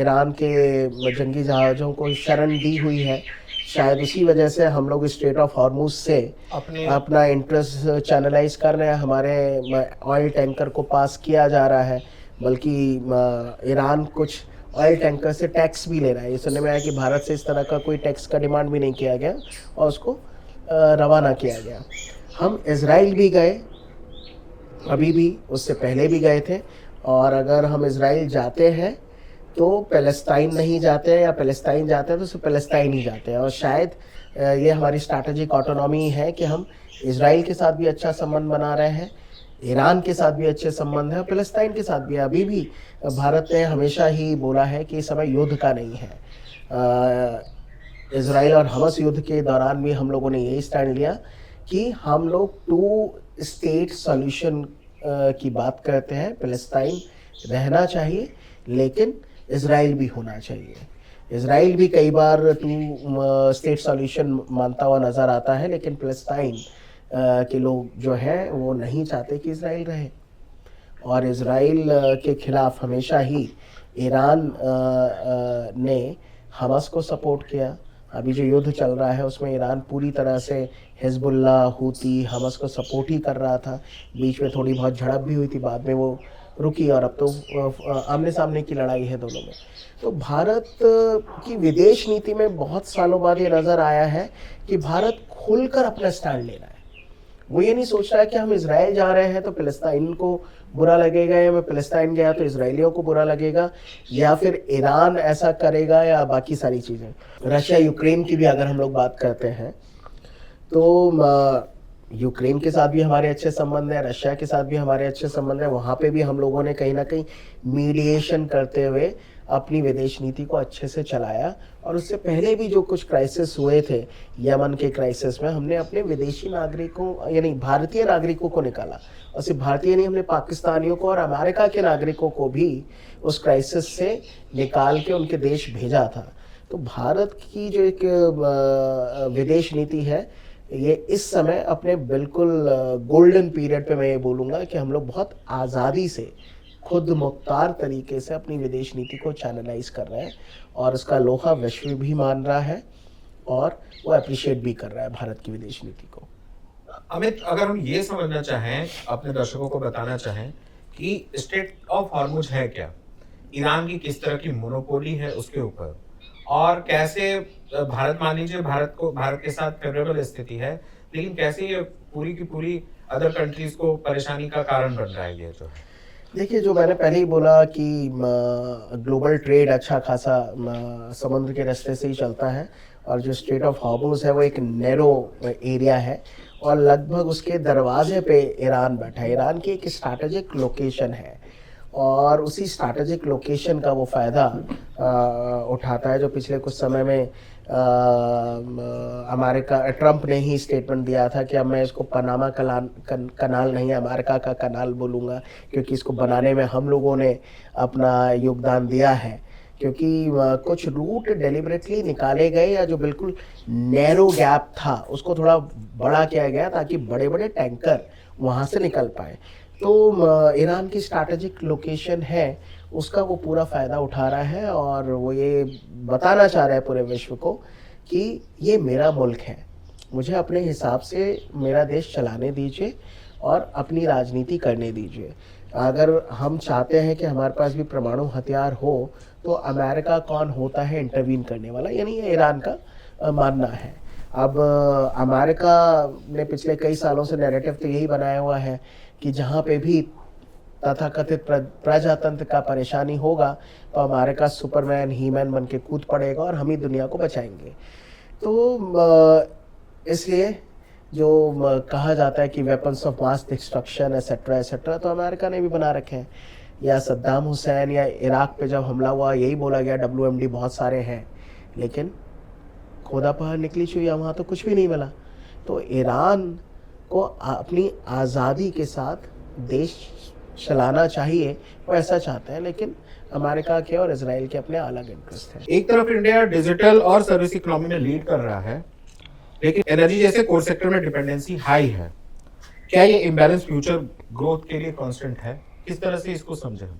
ईरान के जंगी जहाज़ों को शरण दी हुई है। शायद उसी वजह से हम लोग स्ट्रेट ऑफ हॉर्मुज से अपना इंटरेस्ट चैनलाइज कर रहे हैं, हमारे ऑयल टैंकर को पास किया जा रहा है, बल्कि ईरान कुछ ऑयल टैंकर से टैक्स भी ले रहा है। ये सुनने में आया कि भारत से इस तरह का कोई टैक्स का डिमांड भी नहीं किया गया और उसको रवाना किया गया। हम इज़राइल भी गए, अभी भी, उससे पहले भी गए थे, और अगर हम इज़राइल जाते हैं तो पैलेस्टाइन नहीं जाते हैं, या पैलेस्टाइन जाते हैं तो सिर्फ पैलेस्टाइन ही जाते हैं। और शायद ये हमारी स्ट्रैटेजिक ऑटोनॉमी है कि हम इज़राइल के साथ भी अच्छा संबंध बना रहे हैं, ईरान के साथ भी अच्छे संबंध हैं, पैलेस्टाइन के साथ भी। अभी भी भारत ने हमेशा ही बोला है कि इस समय युद्ध का नहीं है। इज़राइल और हमास युद्ध के दौरान भी हम लोगों ने यही स्टैंड लिया कि हम लोग 2 स्टेट सॉल्यूशन की बात करते हैं। पैलेस्टाइन रहना चाहिए लेकिन इज़राइल भी होना चाहिए। इज़राइल भी कई बार 2 स्टेट सॉल्यूशन मानता हुआ नज़र आता है, लेकिन पैलेस्टाइन के लोग जो हैं वो नहीं चाहते कि इज़राइल रहे, और इज़राइल के खिलाफ हमेशा ही ईरान ने हमास को सपोर्ट किया। अभी जो युद्ध चल रहा है उसमें ईरान पूरी तरह से हिजबुल्लाह, हूती, हमास को सपोर्ट ही कर रहा था। बीच में थोड़ी बहुत झड़प भी हुई थी, बाद में वो रुकी, और अब तो आमने सामने की लड़ाई है दोनों में। तो भारत की विदेश नीति में बहुत सालों बाद ये नज़र आया है कि भारत खुलकर अपना स्टैंड ले रहा है। वो ये नहीं सोच रहा है कि हम इज़राइल जा रहे हैं तो फ़लस्तीन को बुरा लगेगा, या मैं फ़लस्तीन गया तो इज़राइलियों को बुरा लगेगा, या फिर ईरान ऐसा करेगा, या बाकी सारी चीज़ें। रशिया यूक्रेन की भी अगर हम लोग बात करते हैं तो यूक्रेन के साथ भी हमारे अच्छे संबंध हैं, रशिया के साथ भी हमारे अच्छे संबंध हैं। वहाँ पे भी हम लोगों ने कहीं ना कहीं मीडिएशन करते हुए अपनी विदेश नीति को अच्छे से चलाया। और उससे पहले भी जो कुछ क्राइसिस हुए थे, यमन के क्राइसिस में, हमने अपने विदेशी नागरिकों यानी भारतीय नागरिकों को निकाला, और सिर्फ भारतीय नहीं, हमने पाकिस्तानियों को और अमेरिका के नागरिकों को भी उस क्राइसिस से निकाल के उनके देश भेजा था। तो भारत की जो एक विदेश नीति है, ये इस समय अपने बिल्कुल गोल्डन पीरियड पे मैं ये बोलूँगा कि हम लोग बहुत आज़ादी से, खुद मुख्तार तरीके से अपनी विदेश नीति को चैनलाइज कर रहे हैं, और उसका लोहा विश्व भी मान रहा है और वो अप्रिशिएट भी कर रहा है भारत की विदेश नीति को। अमित, अगर हम ये समझना चाहें, अपने दर्शकों को बताना चाहें कि स्टेट ऑफ हॉर्मुज है क्या, ईरान की किस तरह की मोनोपोली है उसके ऊपर, और कैसे भारत, मान लीजिए भारत के साथ फेवरेबल स्थिति है, लेकिन कैसे ये पूरी की पूरी अदर कंट्रीज को परेशानी का कारण बन रहा है ये जो है। देखिए, जो मैंने पहले ही बोला कि ग्लोबल ट्रेड अच्छा खासा समुद्र के रास्ते से ही चलता है, और जो स्ट्रेट ऑफ हॉर्मुज है वो एक नैरो एरिया है, और लगभग उसके दरवाजे पे ईरान बैठा है। ईरान की एक स्ट्रैटेजिक लोकेशन है, और उसी स्ट्रैटेजिक लोकेशन का वो फ़ायदा उठाता है। जो पिछले कुछ समय में अमेरिका, ट्रंप ने ही स्टेटमेंट दिया था कि अब मैं इसको पनामा कनाल नहीं, अमेरिका का कनाल बोलूँगा, क्योंकि इसको बनाने में हम लोगों ने अपना योगदान दिया है। क्योंकि कुछ रूट डेलिबरेटली निकाले गए, या जो बिल्कुल नैरो गैप था उसको थोड़ा बड़ा किया गया ताकि बड़े बड़े टैंकर वहाँ से निकल पाए। तो ईरान की स्ट्रैटेजिक लोकेशन है, उसका वो पूरा फ़ायदा उठा रहा है, और वो ये बताना चाह रहा है पूरे विश्व को कि ये मेरा मुल्क है, मुझे अपने हिसाब से मेरा देश चलाने दीजिए, और अपनी राजनीति करने दीजिए। अगर हम चाहते हैं कि हमारे पास भी परमाणु हथियार हो तो अमेरिका कौन होता है इंटरवीन करने वाला, यानी ये ईरान का मानना है। अब अमेरिका ने पिछले कई सालों से नैरेटिव तो यही बनाया हुआ है कि जहाँ पे भी तथाकथित प्रजातंत्र का परेशानी होगा तो अमेरिका सुपरमैन हीमैन बन के कूद पड़ेगा और हम ही दुनिया को बचाएंगे। तो इसलिए जो कहा जाता है कि weapons of mass destruction etcetera etcetera, तो अमेरिका ने भी बना रखे हैं। या सद्दाम हुसैन या इराक पे जब हमला हुआ यही बोला गया WMD बहुत सारे हैं, लेकिन खोदा पहाड़ निकली चुईया, वहाँ तो कुछ भी नहीं मिला। तो ईरान को अपनी आज़ादी के साथ देश चलाना चाहिए, वो ऐसा चाहते हैं, लेकिन अमेरिका के और इजराइल के अपने अलग इंटरेस्ट हैं। एक तरफ इंडिया डिजिटल और सर्विस इकोनॉमी में लीड कर रहा है, लेकिन एनर्जी जैसे कोर सेक्टर में डिपेंडेंसी हाई है। क्या ये इम्बैलेंस फ्यूचर ग्रोथ के लिए कांस्टेंट है? किस तरह से इसको समझे हम?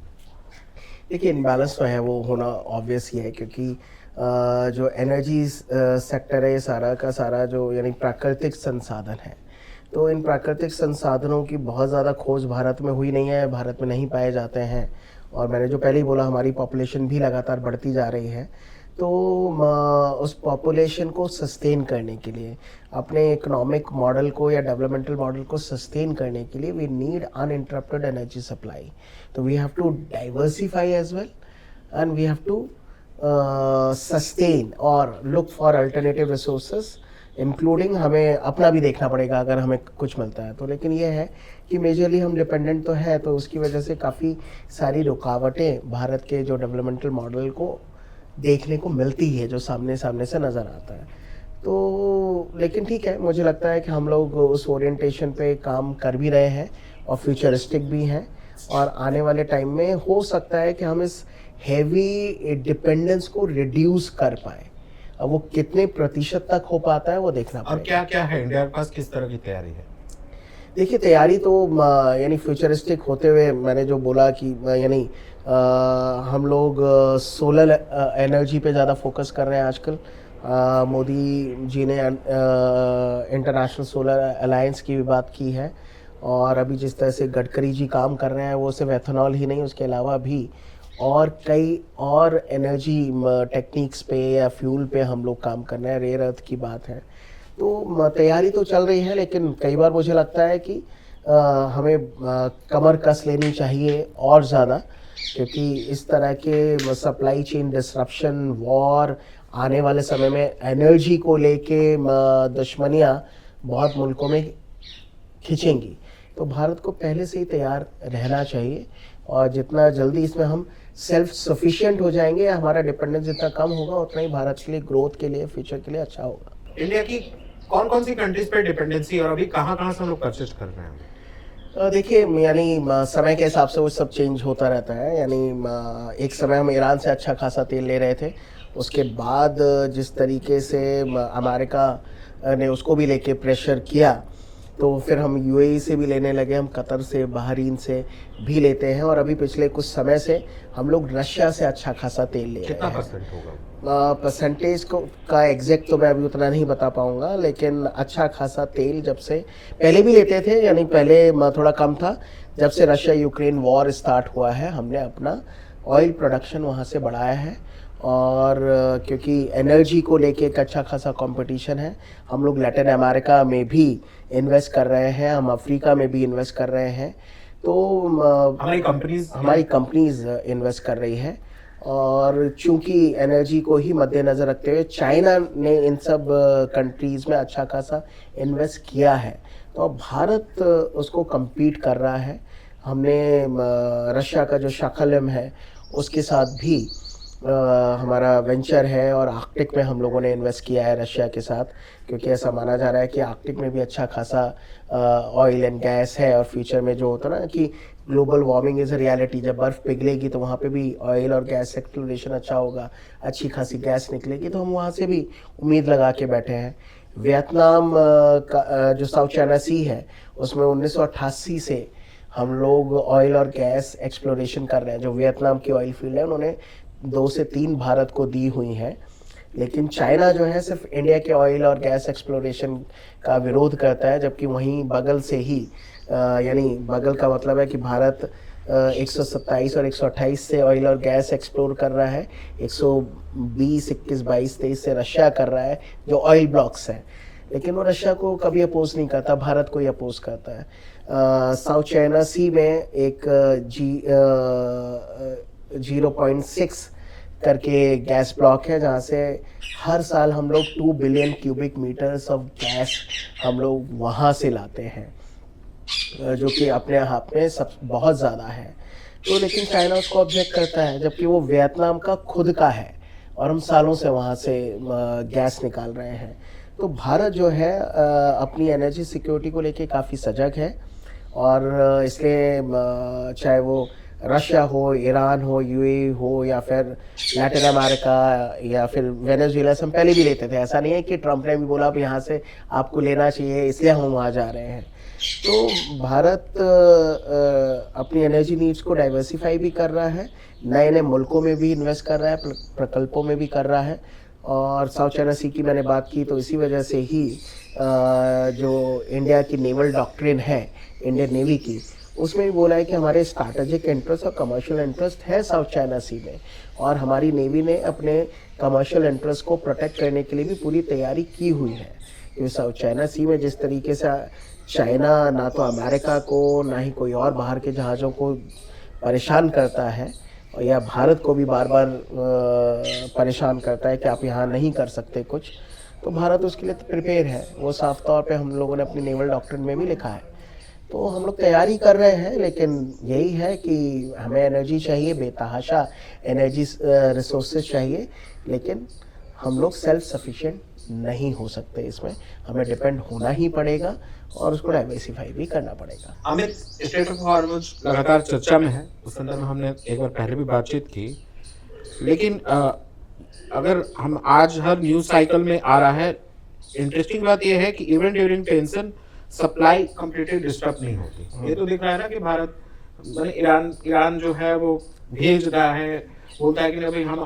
देखिए, इम्बैलेंस तो है, वो होना ऑब्वियस ही है, क्योंकि जो एनर्जी सेक्टर है ये सारा का सारा जो यानी प्राकृतिक संसाधन है, तो इन प्राकृतिक संसाधनों की बहुत ज़्यादा खोज भारत में हुई नहीं है, भारत में नहीं पाए जाते हैं। और मैंने जो पहले ही बोला, हमारी पॉपुलेशन भी लगातार बढ़ती जा रही है। तो उस पॉपुलेशन को सस्टेन करने के लिए, अपने इकोनॉमिक मॉडल को या डेवलपमेंटल मॉडल को सस्टेन करने के लिए we need uninterrupted energy supply. तो we have to diversify as well and we have to sustain और look for alternative resources, including हमें अपना भी देखना पड़ेगा अगर हमें कुछ मिलता है तो। लेकिन ये है कि मेजरली हम डिपेंडेंट तो है, तो उसकी वजह से काफ़ी सारी रुकावटें भारत के जो डेवलपमेंटल मॉडल को देखने को मिलती है, जो सामने से नज़र आता है। तो लेकिन ठीक है, मुझे लगता है कि हम लोग उस ओरिएंटेशन पे काम कर भी रहे हैं और फ्यूचरिस्टिक भी हैं, और आने वाले टाइम में हो सकता है कि हम इस हैवी डिपेंडेंस को रिड्यूस कर पाए। अब वो कितने प्रतिशत तक हो पाता है वो देखना पड़ेगा। और क्या क्या है इंडिया के पास, किस तरह की तैयारी है? देखिए, तैयारी तो यानी फ्यूचरिस्टिक होते हुए मैंने जो बोला कि यानी हम लोग सोलर एनर्जी पे ज़्यादा फोकस कर रहे हैं आजकल। मोदी जी ने इंटरनेशनल सोलर अलायंस की भी बात की है, और अभी जिस तरह से गडकरी जी काम कर रहे हैं वो सिर्फ एथेनॉल ही नहीं, उसके अलावा भी और कई और एनर्जी टेक्निक्स पे या फ्यूल पे हम लोग काम कर रहे हैं, रेयर अर्थ की बात है। तो तैयारी तो चल रही है, लेकिन कई बार मुझे लगता है कि हमें कमर कस लेनी चाहिए और ज़्यादा, क्योंकि इस तरह के सप्लाई चेन डिसरप्शन, वॉर, आने वाले समय में एनर्जी को लेके दुश्मनियाँ बहुत मुल्कों में खिंचेंगी। तो भारत को पहले से ही तैयार रहना चाहिए, और जितना जल्दी इसमें हम सेल्फ सफिशिएंट हो जाएंगे, हमारा डिपेंडेंस जितना कम होगा, उतना ही भारत के लिए ग्रोथ के लिए, फ्यूचर के लिए अच्छा होगा। इंडिया की कौन कौन सी कंट्रीज पे डिपेंडेंसी, और अभी कहाँ कहाँ से हम लोग परचेज कर रहे हैं? देखिए, यानी समय के हिसाब से वो सब चेंज होता रहता है। यानी एक समय हम ईरान से अच्छा खासा तेल ले रहे थे, उसके बाद जिस तरीके से अमेरिका ने उसको भी लेके प्रेशर किया, तो फिर हम UAE से भी लेने लगे, हम कतर से, बहरीन से भी लेते हैं, और अभी पिछले कुछ समय से हम लोग रशिया से अच्छा खासा तेल ले रहे हैं। कितना परसेंट होगा? परसेंटेज का एग्जैक्ट तो मैं अभी उतना नहीं बता पाऊंगा, लेकिन अच्छा खासा तेल जब से पहले भी लेते थे, यानी पहले थोड़ा कम था, जब से रशिया यूक्रेन वॉर स्टार्ट हुआ है हमने अपना ऑयल प्रोडक्शन वहाँ से बढ़ाया है। और क्योंकि एनर्जी को लेके एक अच्छा खासा कंपटीशन है, हम लोग लैटिन अमेरिका में भी इन्वेस्ट कर रहे हैं, हम अफ्रीका में भी इन्वेस्ट कर रहे हैं। तो हमारी कंपनीज इन्वेस्ट कर रही है, और चूंकि एनर्जी को ही मद्देनज़र रखते हुए चाइना ने इन सब कंट्रीज़ में अच्छा खासा इन्वेस्ट किया है, तो अब भारत उसको compete कर रहा है। हमने रशिया का जो शाखलम है उसके साथ भी हमारा वेंचर है, और आर्कटिक में हम लोगों ने इन्वेस्ट किया है रशिया के साथ, क्योंकि ऐसा माना जा रहा है कि आर्कटिक में भी अच्छा खासा ऑयल एंड गैस है, और फ्यूचर में जो होता है ना कि global warming is a reality, जब बर्फ़ पिघलेगी तो वहाँ पे भी ऑयल और गैस एक्सप्लोरेशन अच्छा होगा, अच्छी खासी गैस निकलेगी, तो हम वहाँ से भी उम्मीद लगा के बैठे हैं। वियतनाम का जो साउथ चाइना सी है, उसमें 1988 से हम लोग ऑयल और गैस एक्सप्लोरेशन कर रहे हैं। जो वियतनाम की ऑयल फील्ड है उन्होंने 2 से 3 भारत को दी हुई हैं, लेकिन चाइना जो है सिर्फ इंडिया के ऑयल और गैस एक्सप्लोरेशन का विरोध करता है, जबकि वहीं बगल से ही यानी बगल का मतलब है कि भारत 127 और 128 से ऑयल और गैस एक्सप्लोर कर रहा है, 120, 21, 22, 23 से रशिया कर रहा है जो ऑयल ब्लॉक्स हैं, लेकिन वो रशिया को कभी अपोज नहीं करता, भारत को ही अपोज करता है। साउथ चाइना सी में एक 0.6 करके गैस ब्लॉक है, जहाँ से हर साल हम लोग 2 billion cubic metres of gas हम लोग वहाँ से लाते हैं, जो कि अपने आप में सब बहुत ज़्यादा है। तो लेकिन चाइना उसको ऑब्जेक्ट करता है, जबकि वो वियतनाम का खुद का है और हम सालों से वहाँ से गैस निकाल रहे हैं। तो भारत जो है अपनी एनर्जी सिक्योरिटी को लेके काफ़ी सजग है, और इसलिए चाहे वो रशिया हो, ईरान हो, यूएई हो, या फिर लैटिन अमेरिका, या फिर वेनेजुएला से हम पहले भी लेते थे। ऐसा नहीं है कि ट्रम्प ने भी बोला अब यहाँ से आपको लेना चाहिए इसलिए हम वहाँ जा रहे हैं। तो भारत अपनी एनर्जी नीड्स को डाइवर्सिफाई भी कर रहा है, नए नए मुल्कों में भी इन्वेस्ट कर रहा है, प्रकल्पों में भी कर रहा है। और साउथ चाइना सी की मैंने बात की तो इसी वजह से ही जो इंडिया की नेवल डॉक्ट्रिन है, इंडियन नेवी की, उसमें भी बोला है कि हमारे स्ट्रैटेजिक इंटरेस्ट और कमर्शियल इंटरेस्ट है साउथ चाइना सी में, और हमारी नेवी ने अपने कमर्शियल इंटरेस्ट को प्रोटेक्ट करने के लिए भी पूरी तैयारी की हुई है। क्योंकि साउथ चाइना सी में जिस तरीके से चाइना ना तो अमेरिका को ना ही कोई और बाहर के जहाज़ों को परेशान करता है, और या भारत को भी बार बार परेशान करता है कि आप यहाँ नहीं कर सकते कुछ, तो भारत उसके लिए प्रिपेयर है। वो साफ तौर पे हम लोगों ने अपनी नेवल डॉक्ट्रिन में भी लिखा है। तो हम लोग तैयारी कर रहे हैं, लेकिन यही है कि हमें एनर्जी चाहिए, बेतहाशा एनर्जी रिसोर्सेज चाहिए, लेकिन हम लोग सेल्फ सफिशिएंट नहीं हो सकते, इसमें हमें डिपेंड होना ही पड़ेगा और उसको डाइवर्सिफाई भी करना पड़ेगा। अमित, स्टेट ऑफ हॉर्मोन्स लगातार चर्चा में है, उस संदर्भ में हमने एक बार पहले भी बातचीत की, लेकिन अगर हम आज हर न्यूज साइकिल में आ रहा है, इंटरेस्टिंग बात यह है कि even during tension supply completely disturb नहीं होती। ये तो दिख रहा है ना कि भारत ईरान जो है वो भेज रहा है, बोलता है कि नहीं भाई हम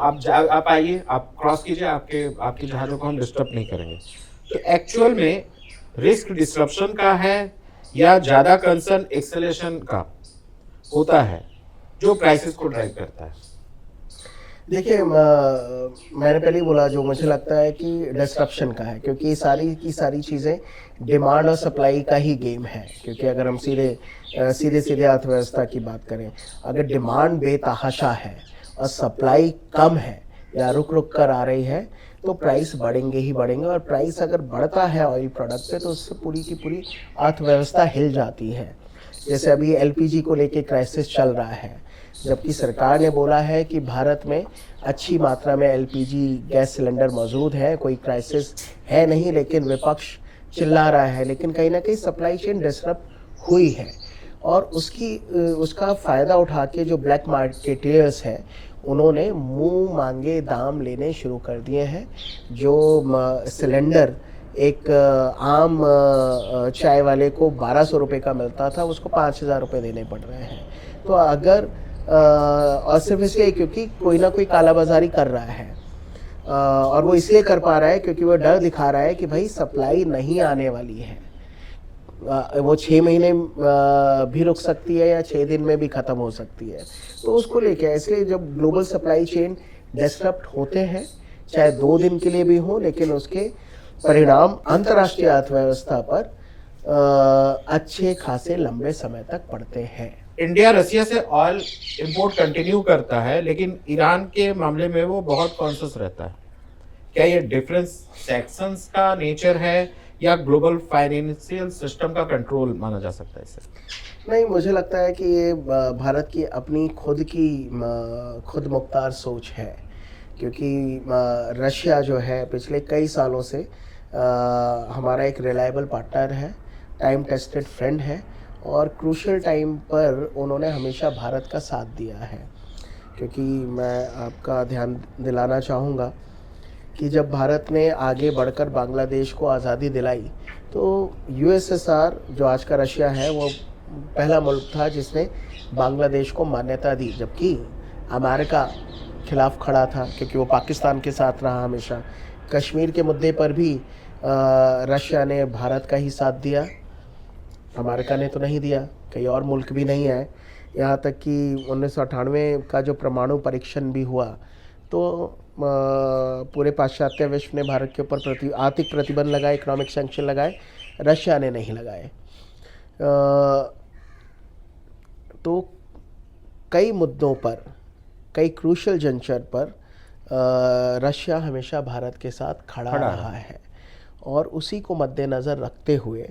आप आइए, आप क्रॉस कीजिए, आपके जहाज़ों को हम डिस्टर्ब नहीं करेंगे। तो एक्चुअल में रिस्क डिस्ट्रप्शन का है या ज़्यादा कंसर्न एक्सेलेरेशन का होता है जो प्राइसेस को ड्राइव करता है? देखिए, मैंने पहले ही बोला, जो मुझे लगता है कि डिस्ट्रप्शन का है, क्योंकि सारी की सारी चीज़ें डिमांड और सप्लाई का ही गेम है। क्योंकि अगर हम सीधे अर्थव्यवस्था की बात करें, अगर डिमांड बेतहाशा है और सप्लाई कम है या रुक रुक कर आ रही है, तो प्राइस बढ़ेंगे ही बढ़ेंगे। और प्राइस अगर बढ़ता है ऑयल प्रोडक्ट पे, तो उससे पूरी की पूरी अर्थव्यवस्था हिल जाती है। जैसे अभी एलपीजी को लेके क्राइसिस चल रहा है, जबकि सरकार ने बोला है कि भारत में अच्छी मात्रा में एलपीजी गैस सिलेंडर मौजूद है, कोई क्राइसिस है नहीं, लेकिन विपक्ष चिल्ला रहा है। लेकिन कहीं ना कहीं सप्लाई चेन डिसरप्ट हुई है, और उसका फ़ायदा उठा के जो ब्लैक मार्केटियर्स हैं, उन्होंने मुंह मांगे दाम लेने शुरू कर दिए हैं। जो सिलेंडर एक आम चाय वाले को 1200 रुपये का मिलता था, उसको 5000 रुपये देने पड़ रहे हैं। तो अगर और सिर्फ इसलिए क्योंकि कोई ना कोई कालाबाजारी कर रहा है, और वो इसलिए कर पा रहा है क्योंकि वो डर दिखा रहा है कि भाई सप्लाई नहीं आने वाली है, वो 6 महीने भी रुक सकती है या 6 दिन में भी ख़त्म हो सकती है। तो उसको लेके इसलिए जब ग्लोबल सप्लाई चेन डिसरप्ट होते हैं, चाहे 2 दिन के लिए भी हो, लेकिन उसके परिणाम अंतर्राष्ट्रीय अर्थव्यवस्था पर अच्छे खासे लंबे समय तक पड़ते हैं। इंडिया रसिया से ऑयल इंपोर्ट कंटिन्यू करता है, लेकिन ईरान के मामले में वो बहुत कॉन्शियस रहता है। क्या ये डिफरेंस सैंक्शंस का नेचर है या ग्लोबल फाइनेंशियल सिस्टम का कंट्रोल माना जा सकता है इसे? नहीं, मुझे लगता है कि ये भारत की अपनी खुद मुख्तार सोच है। क्योंकि रशिया जो है पिछले कई सालों से हमारा एक रिलायबल पार्टनर है, टाइम टेस्टेड फ्रेंड है, और क्रूशियल टाइम पर उन्होंने हमेशा भारत का साथ दिया है। क्योंकि मैं आपका ध्यान दिलाना चाहूँगा कि जब भारत ने आगे बढ़कर बांग्लादेश को आज़ादी दिलाई, तो यूएसएसआर, जो आज का रशिया है, वो पहला मुल्क था जिसने बांग्लादेश को मान्यता दी, जबकि अमेरिका खिलाफ खड़ा था, क्योंकि वो पाकिस्तान के साथ रहा हमेशा। कश्मीर के मुद्दे पर भी रशिया ने भारत का ही साथ दिया, अमेरिका ने तो नहीं दिया, कई और मुल्क भी नहीं आए। यहाँ तक कि 1998 का जो परमाणु परीक्षण भी हुआ, तो पूरे पाश्चात्य विश्व ने भारत के ऊपर आर्थिक प्रतिबंध लगाए, इकोनॉमिक सैंक्शन लगाए, रशिया ने नहीं लगाए। तो कई मुद्दों पर, कई क्रूशल जंक्शन पर रशिया हमेशा भारत के साथ खड़ा रहा है। और उसी को मद्देनज़र रखते हुए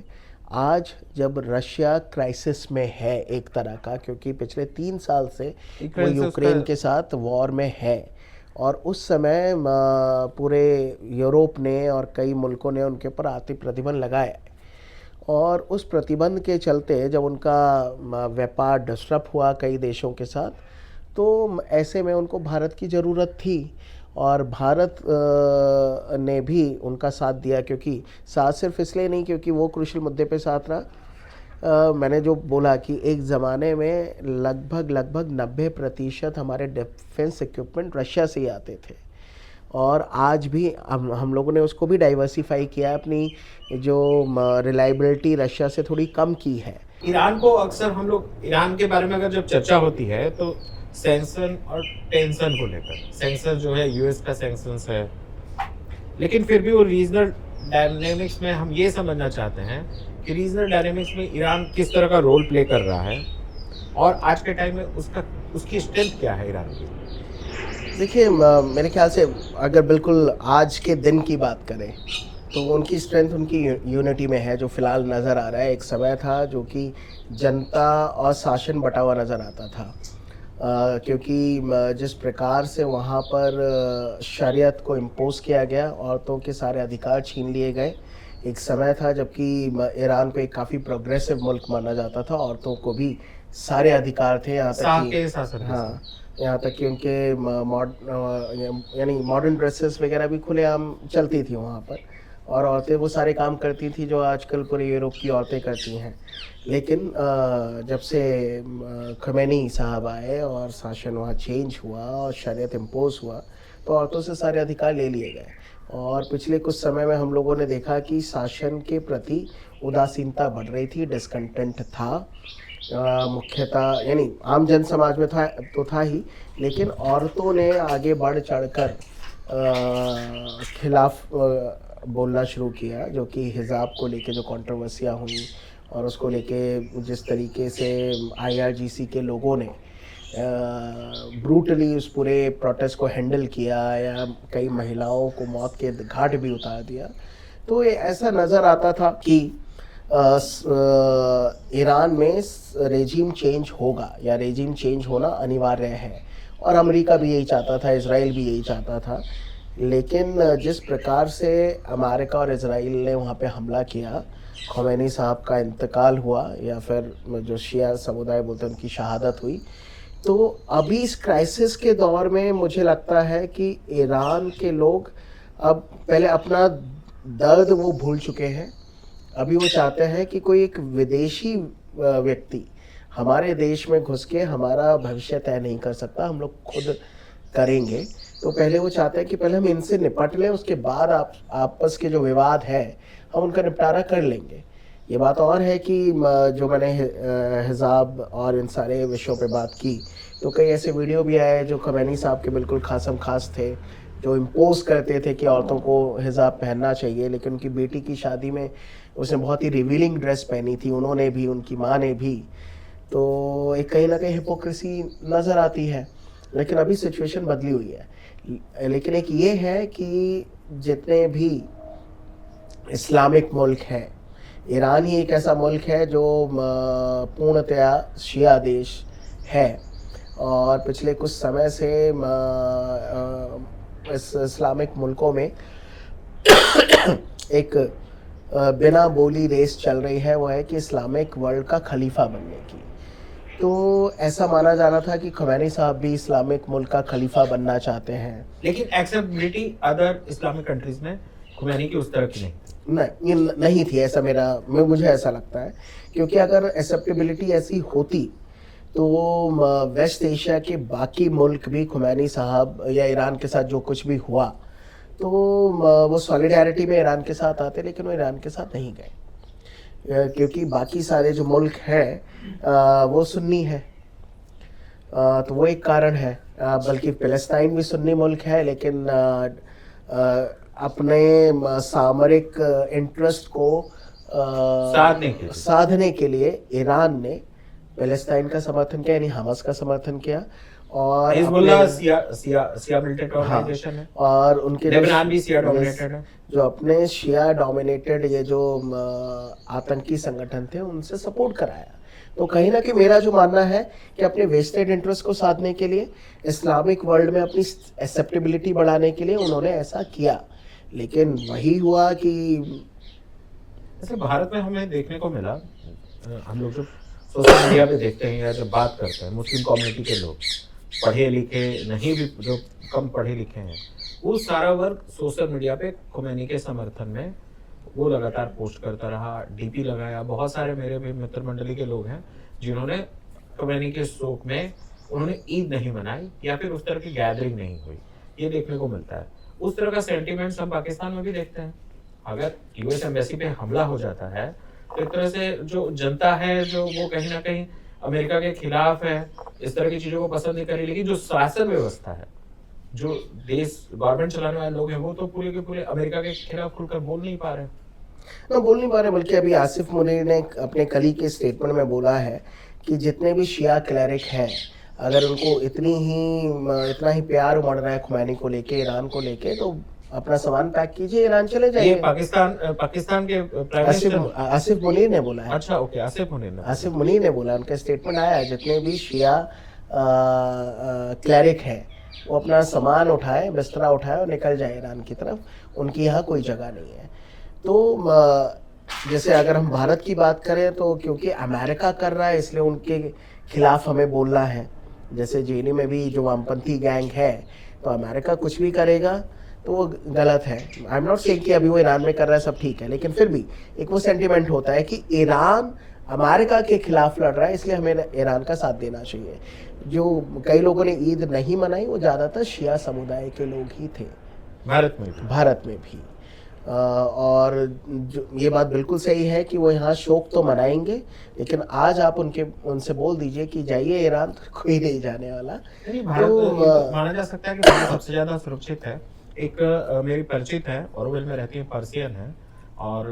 आज जब रशिया क्राइसिस में है एक तरह का, क्योंकि पिछले 3 साल से वो यूक्रेन के साथ वॉर में है, और उस समय पूरे यूरोप ने और कई मुल्कों ने उनके ऊपर आर्थिक प्रतिबंध लगाए, और उस प्रतिबंध के चलते जब उनका व्यापार डिस्टर्ब हुआ कई देशों के साथ, तो ऐसे में उनको भारत की ज़रूरत थी, और भारत ने भी उनका साथ दिया। क्योंकि साथ सिर्फ इसलिए नहीं क्योंकि वो क्रूशल मुद्दे पे साथ रहा, मैंने जो बोला कि एक ज़माने में लगभग 90% हमारे डिफेंस इक्विपमेंट रशिया से ही आते थे, और आज भी हम लोगों ने उसको भी डाइवर्सिफाई किया, अपनी जो रिलायबिलिटी रशिया से थोड़ी कम की है। ईरान को अक्सर हम लोग, ईरान के बारे में अगर जब चर्चा होती है तो सैंक्शन और टेंशन को लेकर, सैंक्शन जो है यूएस का सैंक्शंस है, लेकिन फिर भी वो रीजनल डायनेमिक्स में हम ये समझना चाहते हैं कि रीजनल डायनेमिक्स में ईरान किस तरह का रोल प्ले कर रहा है, और आज के टाइम में उसकी स्ट्रेंथ क्या है ईरान की। देखिए, मेरे ख्याल से अगर बिल्कुल आज के दिन की बात करें तो उनकी स्ट्रेंथ उनकी यूनिटी में है, जो फ़िलहाल नज़र आ रहा है। एक समय था जो कि जनता और शासन बटा हुआ नज़र आता था, क्योंकि जिस प्रकार से वहाँ पर शरीयत को इम्पोज किया गया, औरतों के सारे अधिकार छीन लिए गए। एक समय था जबकि ईरान को एक काफ़ी प्रोग्रेसिव मुल्क माना जाता था, औरतों को भी सारे अधिकार थे, यहाँ तक कि हाँ, यहाँ तक कि उनके यानी मॉडर्न ड्रेसेस वगैरह भी खुलेआम चलती थी वहाँ पर, और औरतें वो सारे काम करती थी जो आजकल पूरे यूरोप की औरतें करती हैं। लेकिन जब से खमेनी साहब आए और शासन वहाँ चेंज हुआ और शरीयत इम्पोज हुआ, तो औरतों से सारे अधिकार ले लिए गए, और पिछले कुछ समय में हम लोगों ने देखा कि शासन के प्रति उदासीनता बढ़ रही थी, डिसकंटेंट था, मुख्यतः यानी आम जन समाज में था ही, लेकिन औरतों ने आगे बढ़ चढ़कर खिलाफ बोलना शुरू किया, जो कि हिजाब को लेके जो कंट्रोवर्सियाँ हुई, और उसको लेके जिस तरीके से IRGC के लोगों ने ब्रूटली उस पूरे प्रोटेस्ट को हैंडल किया, या कई महिलाओं को मौत के घाट भी उतार दिया। तो ये ऐसा नज़र आता था कि ईरान में रेजिम चेंज होगा, या रेजिम चेंज होना अनिवार्य है, और अमेरिका भी यही चाहता था, इजराइल भी यही चाहता था। लेकिन जिस प्रकार से अमेरिका और इजराइल ने वहाँ पे हमला किया, खमेनी साहब का इंतकाल हुआ, या फिर जो शिया समुदाय बोलते हैं उनकी शहादत हुई, तो अभी इस क्राइसिस के दौर में मुझे लगता है कि ईरान के लोग अब पहले अपना दर्द वो भूल चुके हैं। अभी वो चाहते हैं कि कोई एक विदेशी व्यक्ति हमारे देश में घुस के हमारा भविष्य तय नहीं कर सकता, हम लोग खुद करेंगे। तो पहले वो चाहते हैं कि पहले हम इनसे निपट लें, उसके बाद आपस के जो विवाद है हम उनका निपटारा कर लेंगे। ये बात और है कि जो मैंने हिजाब और इन सारे विषयों पे बात की, तो कई ऐसे वीडियो भी आए जो खमेनी साहब के बिल्कुल खासम खास थे, जो इम्पोज करते थे कि औरतों को हिजाब पहनना चाहिए, लेकिन उनकी बेटी की शादी में उसने बहुत ही रिवीलिंग ड्रेस पहनी थी, उन्होंने भी, उनकी माँ ने भी। तो एक कहीं ना कहीं हिपोक्रेसी नज़र आती है, लेकिन अभी सिचुएशन बदली हुई है। लेकिन एक ये है कि जितने भी इस्लामिक मुल्क हैं, ईरान ही एक ऐसा मुल्क है जो पूर्णतया शिया देश है, और पिछले कुछ समय से इस इस्लामिक मुल्कों में एक बिना बोली रेस चल रही है, वो है कि इस्लामिक वर्ल्ड का खलीफा बनने की। तो ऐसा माना जा रहा था कि खमेनी साहब भी इस्लामिक मुल्क का खलीफा बनना चाहते हैं, लेकिन एक्सेप्टेबिलिटी अदर इस्लामिक कंट्रीज में खमेनी की उस तरह की नहीं थी, ऐसा मुझे ऐसा लगता है। क्योंकि अगर एक्सेप्टेबिलिटी ऐसी होती तो वेस्ट एशिया के बाकी मुल्क भी खुमैनी साहब या ईरान के साथ जो कुछ भी हुआ तो वो सॉलिडारिटी में ईरान के साथ आते, लेकिन वो ईरान के साथ नहीं गए क्योंकि बाकी सारे जो मुल्क हैं वो सुन्नी है। तो वो एक कारण है। बल्कि फ़लस्तीन भी सुन्नी मुल्क है, लेकिन अपने सामरिक इंटरेस्ट को साधने के लिए ईरान ने फ़लस्तीन का समर्थन किया, यानी हमास का समर्थन किया। और शिया मिलिटेंट ऑर्गेनाइजेशन है, और उनके लेबनान भी शिया डोमिनेटेड है। जो अपने शिया डोमिनेटेड ये जो आतंकी संगठन थे उनसे सपोर्ट कराया। तो कहीं ना कहीं मेरा जो मानना है कि अपने वेस्टेड इंटरेस्ट को साधने के लिए, इस्लामिक वर्ल्ड में अपनी एक्सेप्टेबिलिटी बढ़ाने के लिए उन्होंने ऐसा किया। लेकिन वही हुआ कि जैसे भारत में हमें देखने को मिला, हम लोग जब सोशल मीडिया पे देखते हैं या जब बात करते हैं, मुस्लिम कम्युनिटी के लोग, पढ़े लिखे नहीं भी, जो कम पढ़े लिखे हैं, वो सारा वर्ग सोशल मीडिया पे खुमैनी के समर्थन में वो लगातार पोस्ट करता रहा, डीपी लगाया। बहुत सारे मेरे भी मित्र मंडली के लोग हैं जिन्होंने खुमैनी के शोक में उन्होंने ईद नहीं मनाई या फिर उस तरह की गैदरिंग नहीं हुई, ये देखने को मिलता है। उस तरह का सेंटिमेंट्स हम पाकिस्तान में भी देखते हैं। अगर यूएस एम्बेसी पे हमला हो जाता है तो एक तरह से जो जनता है जो वो कहीं ना कहीं अमेरिका के खिलाफ है, इस तरह की चीजों को पसंद नहीं करेगी। लेकिन जो शासन व्यवस्था है, जो देश गवर्नमेंट चलाने वाले लोग हैं, वो तो पूरे के पूरे अमेरिका के खिलाफ खुलकर बोल नहीं पा रहे। बल्कि अभी आसिफ मुनीर ने अपने कल ही के स्टेटमेंट में बोला है कि जितने भी शिया क्लरिक हैं, अगर उनको इतना ही प्यार उमड़ रहा है खुमैनी को लेके, ईरान को लेके, तो अपना सामान पैक कीजिए, ईरान चले जाइए। ये पाकिस्तान के आसिफ मुनीर ने बोला है। अच्छा, ओके, आसिफ मुनीर ने बोला, उनका स्टेटमेंट आया है, जितने भी शिया क्लरिक हैं वो अपना सामान उठाए, बिस्तरा उठाए और निकल जाए ईरान की तरफ, उनकी यहाँ कोई जगह नहीं है। तो जैसे अगर हम भारत की बात करें तो क्योंकि अमेरिका कर रहा है इसलिए उनके खिलाफ हमें बोलना है। जैसे जेएनयू में भी जो वामपंथी गैंग है, तो अमेरिका कुछ भी करेगा तो वो गलत है। आई एम नॉट सेइंग कि अभी वो ईरान में कर रहा है सब ठीक है, लेकिन फिर भी एक वो सेंटिमेंट होता है कि ईरान अमेरिका के खिलाफ लड़ रहा है, इसलिए हमें ईरान का साथ देना चाहिए। जो कई लोगों ने ईद नहीं मनाई वो ज़्यादातर शिया समुदाय के लोग ही थे, भारत में भी। और जो ये बात बिल्कुल सही है कि वो यहाँ शोक तो मनाएंगे, लेकिन आज आप उनसे बोल दीजिए कि जाइए ईरान, तो कोई नहीं जाने वाला। भारत माना जा सकता है कि भारत सबसे ज्यादा सुरक्षित है। एक मेरी परिचित है, ऑरोविल में रहती है, पर्सियन है, और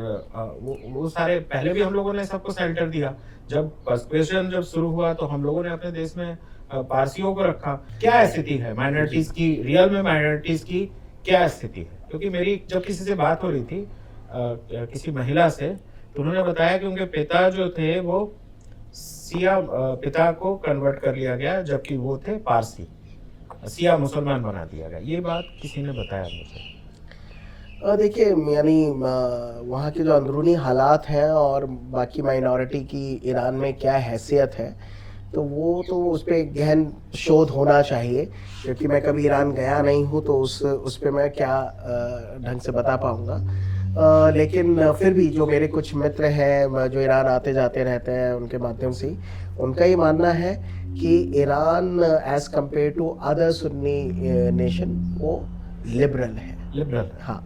वो सारे पहले भी हम लोगों ने सबको सेल्टर दिया। जब पर्सिक्यूशन जब शुरू हुआ तो हम लोगों ने अपने देश में पारसियों को रखा। क्या स्थिति है माइनॉरिटीज की, रियल में माइनॉरिटीज की क्या स्थिति है? क्योंकि मेरी जब किसी से बात हो रही थी किसी महिला से, तो उन्होंने बताया कि उनके पिता जो थे वो सिया पिता को कन्वर्ट कर लिया गया, जबकि वो थे पारसी, सिया मुसलमान बना दिया गया। ये बात किसी ने बताया मुझे। देखिए, यानी वहाँ के जो अंदरूनी हालात हैं और बाकी माइनॉरिटी की ईरान में क्या हैसियत है, तो वो तो उस पर गहन शोध होना चाहिए। क्योंकि मैं कभी ईरान गया नहीं हूँ, तो उस पर मैं क्या ढंग से बता पाऊँगा। लेकिन फिर भी जो मेरे कुछ मित्र हैं जो ईरान आते जाते रहते हैं, उनके माध्यम से उनका ये मानना है कि Iran as compare to other Sunni nation वो लिबरल है। हाँ,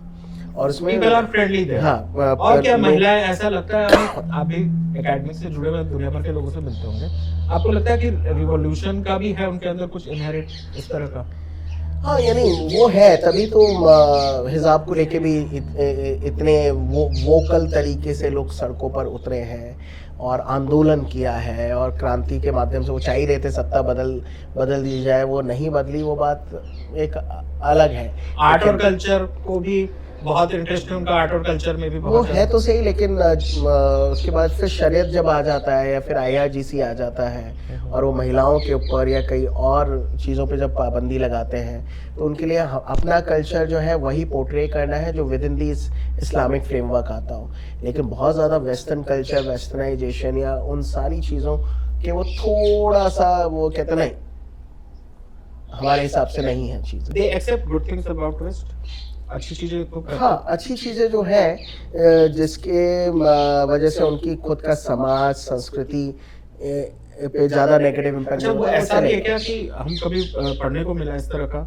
और उसमें फ्रेंडली थे। हाँ, और क्या महिलाएं, ऐसा लगता है, आप भी एकेडमिक से जुड़े हुए दुनिया भर के लोगों से मिलते होंगे, आपको लगता है कि रिवॉल्यूशन का भी है उनके अंदर कुछ इनहेरिट इस तरह का? हाँ, यानी वो है, तभी तो हिजाब को लेके भी इतने वोकल तरीके से लोग सड़कों पर उतरे हैं और आंदोलन किया है, और क्रांति के माध्यम से वो चाह ही रहे थे सत्ता बदल दी जाए, वो नहीं बदली, वो बात एक अलग है। आर्ट और कल्चर को भी बहुत इंटरेस्ट है उनका, आर्ट और कल्चर में भी वो है तो सही, लेकिन उसके बाद फिर शरीयत जब आ जाता है या फिर IRGC आ जाता है और वो महिलाओं के ऊपर या कई और चीज़ों पे जब पाबंदी लगाते हैं, तो उनके लिए अपना कल्चर जो है वही पोर्ट्रे करना है जो with in the Islamic framework आता हो। लेकिन बहुत ज़्यादा वेस्टर्न कल्चर, वेस्टर्नाइजेशन या उन सारी चीज़ों के वो थोड़ा सा वो कहते नहीं, हमारे हिसाब से नहीं है चीज़ें। They accept good things about west, अच्छी चीजें तो, हाँ, अच्छी चीज़ें जो है जिसके वजह से उनकी खुद का समाज, संस्कृति पे ज़्यादा नेगेटिव इम्पैक्ट अच्छा, नहीं वो होगा, वो ऐसा भी है चलेगा। क्या कि हम कभी पढ़ने को मिला इस तरह का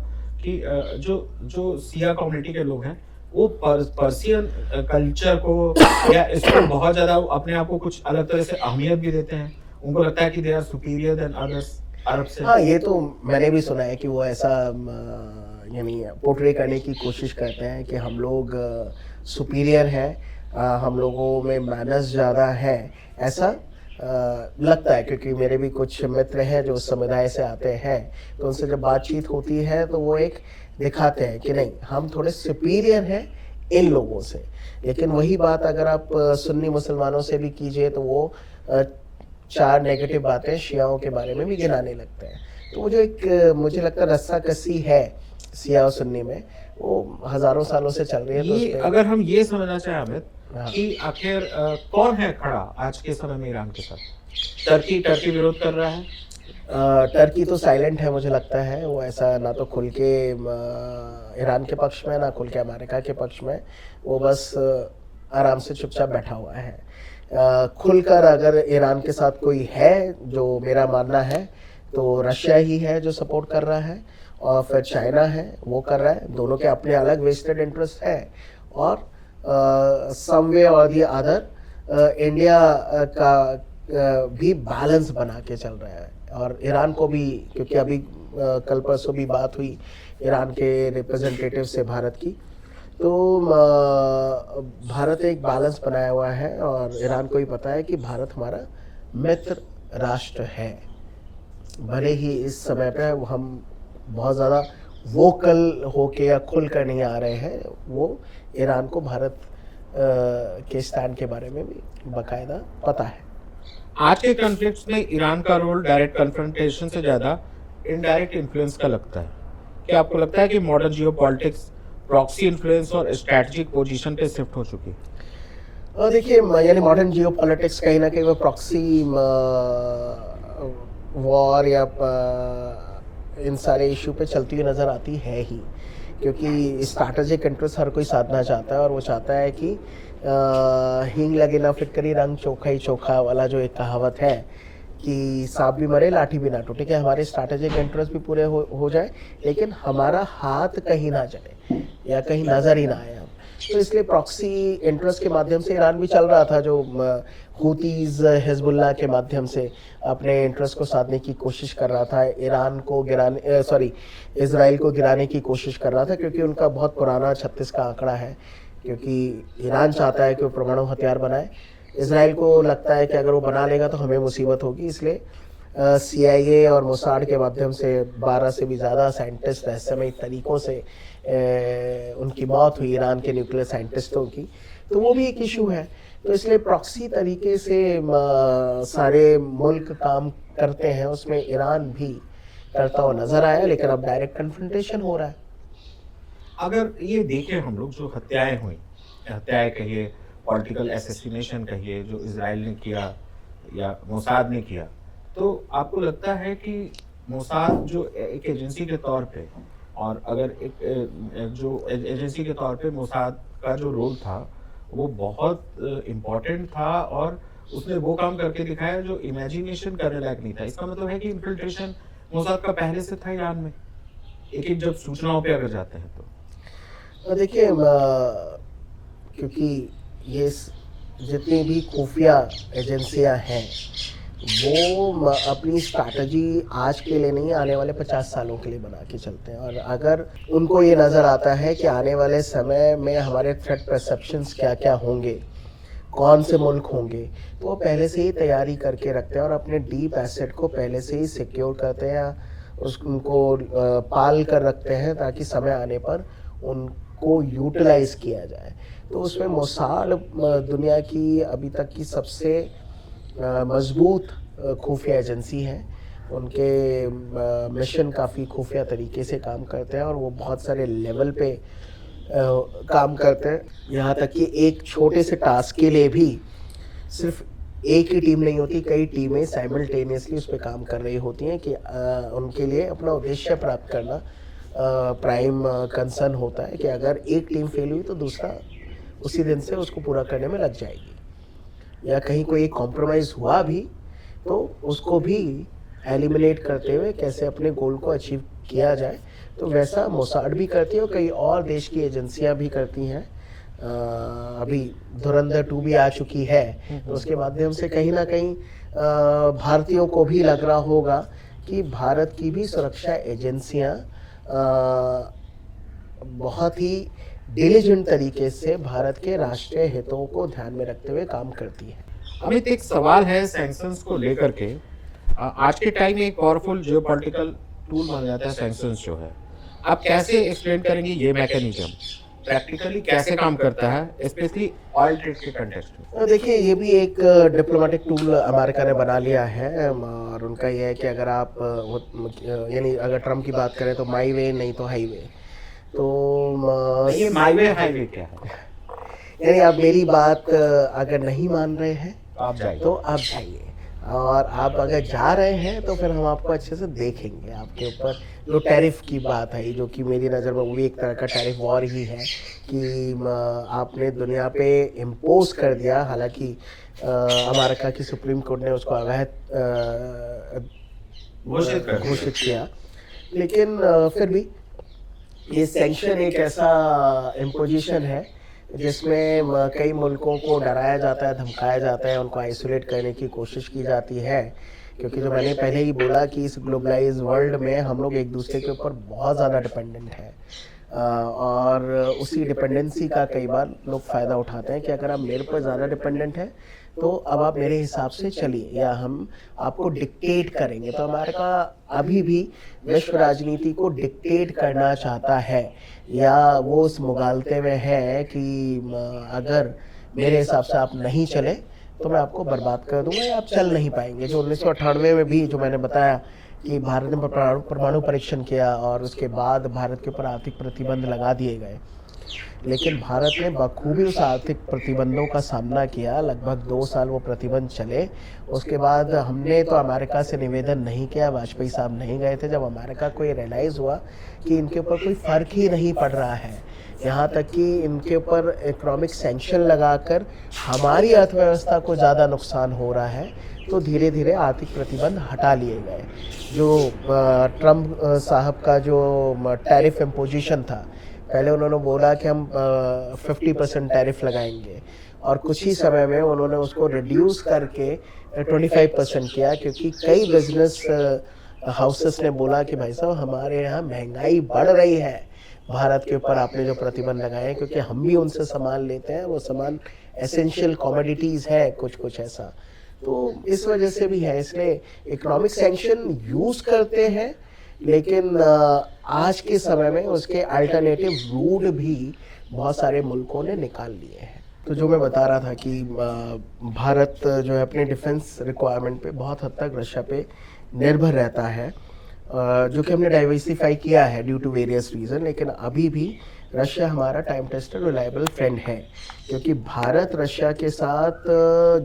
कि जो जो सिया कम्युनिटी के लोग हैं, वो पर्शियन कल्चर को या इसको बहुत ज़्यादा अपने आप को कुछ अलग तरह से अहमियत भी देते हैं। उनको लगता है कि they are superior than others अरब से। हाँ, ये तो मैंने भी सुना है कि वो ऐसा यानी पोर्ट्रे करने की कोशिश करते हैं कि हम लोग सुपीरियर हैं, हम लोगों में मैनर्स ज़्यादा है, ऐसा लगता है। क्योंकि मेरे भी कुछ मित्र हैं जो उस समुदाय से आते हैं, तो उनसे जब बातचीत होती है तो वो एक दिखाते हैं कि नहीं, हम थोड़े सुपीरियर हैं इन लोगों से। लेकिन वही बात अगर आप सुन्नी मुसलमानों से भी कीजिए तो वो अ, चार नेगेटिव बातें शियाओं के बारे में भी गिनाने लगते हैं। तो वो जो एक मुझे लगता है रस्साकसी है शिया और सुन्नी में, वो हज़ारों सालों से चल रही है। तो ये उसपे अगर हम ये समझना चाहें अमित हाँ, कि आखिर कौन है खड़ा आज के समय में ईरान के साथ? टर्की टर्की विरोध कर रहा है। टर्की तो साइलेंट है मुझे लगता है। वो ऐसा ना तो खुल के ईरान के पक्ष में, ना खुल के अमेरिका के पक्ष में। वो बस आराम से चुपचाप बैठा हुआ है। खुलकर अगर ईरान के साथ कोई है, जो मेरा मानना है, तो रशिया ही है जो सपोर्ट कर रहा है, और फिर चाइना है वो कर रहा है। दोनों के अपने अलग वेस्टेड इंटरेस्ट है, और सम वे और दी अदर इंडिया का भी बैलेंस बना के चल रहा है। और ईरान को भी, क्योंकि अभी कल परसों भी बात हुई ईरान के रिप्रेजेंटेटिव से भारत की, तो भारत एक बैलेंस बनाया हुआ है, और ईरान को भी पता है कि भारत हमारा मित्र राष्ट्र है। भले ही इस समय पे हम बहुत ज़्यादा वोकल होके या खुल कर नहीं आ रहे हैं, वो ईरान को भारत के स्टैंड के बारे में भी बाकायदा पता है। आज के कॉन्फ्लिक्ट्स में ईरान का रोल डायरेक्ट कन्फ्रंटेशन से ज्यादा इनडायरेक्ट इन्फ्लुएंस का लगता है। क्या आपको लगता है कि मॉडर्न जियोपॉलिटिक्स प्रॉक्सी इन्फ्लुएंस और स्ट्रैटेजिक पोजीशन पे शिफ्ट हो चुकी है? और देखिए, यानी मॉडर्न जियोपॉलिटिक्स कहीं ना कहीं वो प्रॉक्सी वॉर या इन सारे इशू पे चलती हुई नज़र आती है ही। क्योंकि स्ट्रैटेजिक इंटरेस्ट हर कोई साधना चाहता है, और वो चाहता है कि हींग लगे ना फिटकरी, रंग चोखा ही चोखा वाला जो एक कहावत है कि सांप भी मरे लाठी भी ना टूटे, कि हमारे स्ट्रैटेजिक इंटरेस्ट भी पूरे हो जाए, लेकिन हमारा हाथ कहीं ना जाए या कहीं नज़र ही ना आए हम। तो इसलिए प्रॉक्सी इंटरेस्ट के माध्यम से ईरान भी चल रहा था, जो हूतीज हिजबुल्लाह के माध्यम से अपने इंटरेस्ट को साधने की कोशिश कर रहा था। ईरान को गिराने, सॉरी, इजराइल को गिराने की कोशिश कर रहा था, क्योंकि उनका बहुत पुराना 36 का आंकड़ा है। क्योंकि ईरान चाहता है कि वो परमाणु हथियार बनाए, इजराइल को लगता है कि अगर वो बना लेगा तो हमें मुसीबत होगी। इसलिए CIA और मोसाड के माध्यम से 12 से भी ज़्यादा साइंटिस्ट रहस्यमय तरीक़ों से उनकी मौत हुई, ईरान के न्यूक्लियर साइंटिस्टों की। तो वो भी एक इशू है। तो इसलिए प्रॉक्सी तरीके से सारे मुल्क काम करते हैं, उसमें ईरान भी करता हुआ नज़र आया, लेकिन अब डायरेक्ट कन्फ्रंटेशन हो रहा है। अगर ये देखें हम लोग जो हत्याएं हुई, हत्याएं कहिए, पॉलिटिकल असैसिनेशन कहिए, जो इजराइल ने किया या मोसाद ने किया, तो आपको लगता है कि मोसाद जो एक एजेंसी के तौर पे, और अगर एक जो एजेंसी के तौर पे मोसाद का जो रोल था वो बहुत इम्पोर्टेंट था, और उसने वो काम करके दिखाया जो इमेजिनेशन करने लायक नहीं था। इसका मतलब है कि इन्फिल्ट्रेशन मोसाद का पहले से था ईरान में, एक एक जब सूचनाओं पे अगर जाते हैं तो। देखिए, क्योंकि ये जितनी भी खुफिया एजेंसियां हैं, वो अपनी स्ट्रैटेजी आज के लिए नहीं, आने वाले 50 सालों के लिए बना के चलते हैं। और अगर उनको ये नज़र आता है कि आने वाले समय में हमारे थ्रेट परसेप्शंस क्या क्या होंगे, कौन से मुल्क होंगे, तो वो पहले से ही तैयारी करके रखते हैं, और अपने डीप एसेट को पहले से ही सिक्योर करते हैं, उनको पाल कर रखते हैं, ताकि समय आने पर उनको यूटिलाइज किया जाए। तो उसमें मोसाद दुनिया की अभी तक की सबसे मजबूत खुफिया एजेंसी है। उनके मिशन काफ़ी खुफिया तरीके से काम करते हैं, और वो बहुत सारे लेवल पे काम करते हैं। यहाँ तक कि एक छोटे से टास्क के लिए भी सिर्फ एक ही टीम नहीं होती, कई टीमें साइमल्टेनियसली उस पर काम कर रही होती हैं, कि उनके लिए अपना उद्देश्य प्राप्त करना प्राइम कंसर्न होता है। कि अगर एक टीम फेल हुई तो दूसरा उसी दिन से उसको पूरा करने में लग जाएगी, या कहीं कोई एक कॉम्प्रोमाइज़ हुआ भी तो उसको भी एलिमिनेट करते हुए कैसे अपने गोल को अचीव किया जाए। तो वैसा मोसाड भी करती है और कई और देश की एजेंसियां भी करती हैं। अभी धुरंधर 2 भी आ चुकी है, तो उसके माध्यम से कहीं ना कहीं भारतीयों को भी लग रहा होगा कि भारत की भी सुरक्षा एजेंसियां बहुत ही डिलीजेंट तरीके से भारत के राष्ट्रीय हितों को ध्यान में रखते हुए काम करती है। अमित, एक सवाल है सैंक्शंस को लेकर के। आज के टाइम में एक पावरफुल जियोपॉलिटिकल टूल माना जाता है सैंक्शंस जो है। आप कैसे एक्सप्लेन करेंगे ये मैकेनिज्म प्रैक्टिकली कैसे काम करता है, स्पेशली ऑयल ट्रेड के कंटेक्स्ट में? देखिए, ये भी एक डिप्लोमेटिक टूल अमेरिका ने बना लिया है और उनका ये है कि अगर आप यानी अगर ट्रम्प की बात करें तो माई वे नहीं तो हाईवे। तो ये माई वे हाईवे क्या है? यानी आप मेरी बात अगर नहीं मान रहे हैं आप जाइए, तो आप जाइए, और आप अगर जा रहे हैं तो फिर हम आपको अच्छे से देखेंगे। आपके ऊपर जो टैरिफ की बात है, जो कि मेरी नज़र में वो भी एक तरह का टैरिफ वॉर ही है कि आपने दुनिया पे इम्पोज कर दिया। हालांकि अमेरिका की सुप्रीम कोर्ट ने उसको अवैध घोषित किया, लेकिन फिर भी ये सैंक्शन एक ऐसा इम्पोजिशन है जिसमें कई मुल्कों को डराया जाता है, धमकाया जाता है, उनको आइसोलेट करने की कोशिश की जाती है। क्योंकि जो मैंने पहले ही बोला कि इस ग्लोबलाइज वर्ल्ड में हम लोग एक दूसरे के ऊपर बहुत ज़्यादा डिपेंडेंट हैं, और उसी डिपेंडेंसी का कई बार लोग फ़ायदा उठाते हैं कि अगर आप मेरे पर ज़्यादा डिपेंडेंट हैं तो अब आप मेरे हिसाब से चलिए या हम आपको डिक्टेट करेंगे। तो अमेरिका अभी भी विश्व राजनीति को डिक्टेट करना चाहता है, या वो उस मुगालते में है कि अगर मेरे हिसाब से आप नहीं चले तो मैं आपको बर्बाद कर दूंगा या आप चल नहीं पाएंगे। जो 1998 में भी जो मैंने बताया कि भारत ने परमाणु परीक्षण किया और उसके बाद भारत के ऊपर आर्थिक प्रतिबंध लगा दिए गए, लेकिन भारत ने बखूबी उस आर्थिक प्रतिबंधों का सामना किया। लगभग 2 साल वो प्रतिबंध चले। उसके बाद हमने तो अमेरिका से निवेदन नहीं किया, वाजपेयी साहब नहीं गए थे। जब अमेरिका को ये रियलाइज़ हुआ कि इनके ऊपर कोई फ़र्क ही नहीं पड़ रहा है, यहाँ तक कि इनके ऊपर इकोनॉमिक सैंक्शन लगाकर हमारी अर्थव्यवस्था को ज़्यादा नुकसान हो रहा है, तो धीरे धीरे आर्थिक प्रतिबंध हटा लिए गए। जो ट्रम्प साहब का जो टैरिफ इम्पोजिशन था, पहले उन्होंने बोला कि हम 50% टैरिफ लगाएंगे, और कुछ ही समय में उन्होंने उसको रिड्यूस करके 25% किया, क्योंकि कई बिजनेस हाउसेस ने बोला कि भाई साहब हमारे यहाँ महंगाई बढ़ रही है, भारत के ऊपर आपने जो प्रतिबंध लगाए हैं, क्योंकि हम भी उनसे सामान लेते हैं, वो सामान एसेंशियल कमोडिटीज़ है कुछ ऐसा। तो इस वजह से भी है, इसलिए इकोनॉमिक सैंक्शन यूज़ करते हैं, लेकिन आज के समय में उसके अल्टरनेटिव रूट भी बहुत सारे मुल्कों ने निकाल लिए हैं। तो जो मैं बता रहा था कि भारत जो है अपने डिफेंस रिक्वायरमेंट पे बहुत हद तक रशिया पे निर्भर रहता है, जो कि हमने डाइवर्सिफाई किया है ड्यू टू वेरियस रीज़न, लेकिन अभी भी रशिया हमारा टाइम टेस्टेड रिलायबल फ्रेंड है, क्योंकि भारत रशिया के साथ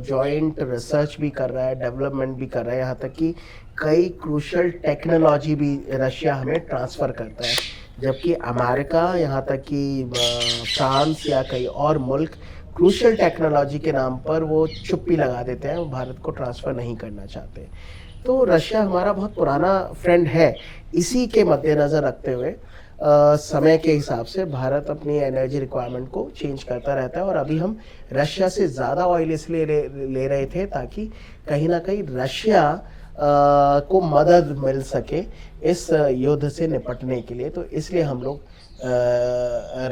जॉइंट रिसर्च भी कर रहा है, डेवलपमेंट भी कर रहा है, यहाँ तक कि कई क्रूशल टेक्नोलॉजी भी रशिया हमें ट्रांसफ़र करता है, जबकि अमेरिका यहाँ तक कि फ्रांस या कई और मुल्क क्रूशल टेक्नोलॉजी के नाम पर वो चुप्पी लगा देते हैं, वो भारत को ट्रांसफ़र नहीं करना चाहते। तो रशिया हमारा बहुत पुराना फ्रेंड है। इसी के मद्देनज़र रखते हुए समय के हिसाब से भारत अपनी एनर्जी रिक्वायरमेंट को चेंज करता रहता है, और अभी हम रशिया से ज़्यादा ऑयल इसलिए ले रहे थे ताकि कहीं ना कहीं रशिया को मदद मिल सके इस युद्ध से निपटने के लिए। तो इसलिए हम लोग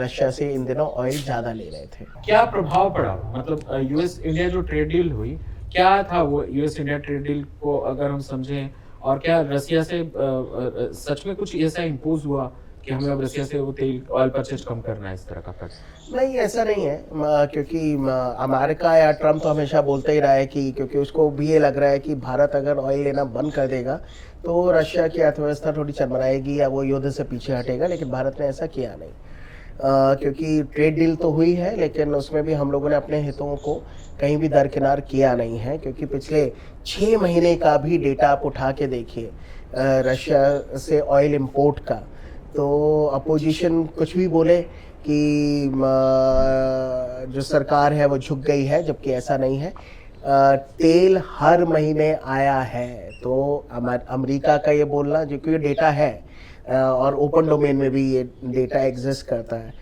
रशिया से इन दिनों ऑयल ज़्यादा ले रहे थे। क्या प्रभाव पड़ा, मतलब यूएस इंडिया जो ट्रेड डील हुई, क्या था वो यूएस इंडिया ट्रेड डील को अगर हम समझें, और क्या रशिया से सच में कुछ ऐसा इम्पोज हुआ कि हमें अब रशिया से वो तेल ऑयल परचेज कम करना है, इस तरह का फैक्ट? नहीं, ऐसा नहीं है, क्योंकि अमेरिका या ट्रम्प तो हमेशा बोलते ही रहा है कि क्योंकि उसको भी ये लग रहा है कि भारत अगर ऑयल लेना बंद कर देगा तो रशिया की अर्थव्यवस्था थोड़ी चरमराएगी या वो युद्ध से पीछे हटेगा, लेकिन भारत ने ऐसा किया नहीं। क्योंकि ट्रेड डील तो हुई है, लेकिन उसमें भी हम लोगों ने अपने हितों को कहीं भी दरकिनार किया नहीं है, क्योंकि पिछले 6 महीने का भी डेटा आप उठा के देखिए रशिया से ऑयल इंपोर्ट का, तो अपोजिशन कुछ भी बोले कि जो सरकार है वो झुक गई है, जबकि ऐसा नहीं है। तेल हर महीने आया है, तो अमेरिका का ये बोलना, जो कि डेटा है और ओपन डोमेन में भी ये डेटा एग्जिस्ट करता है,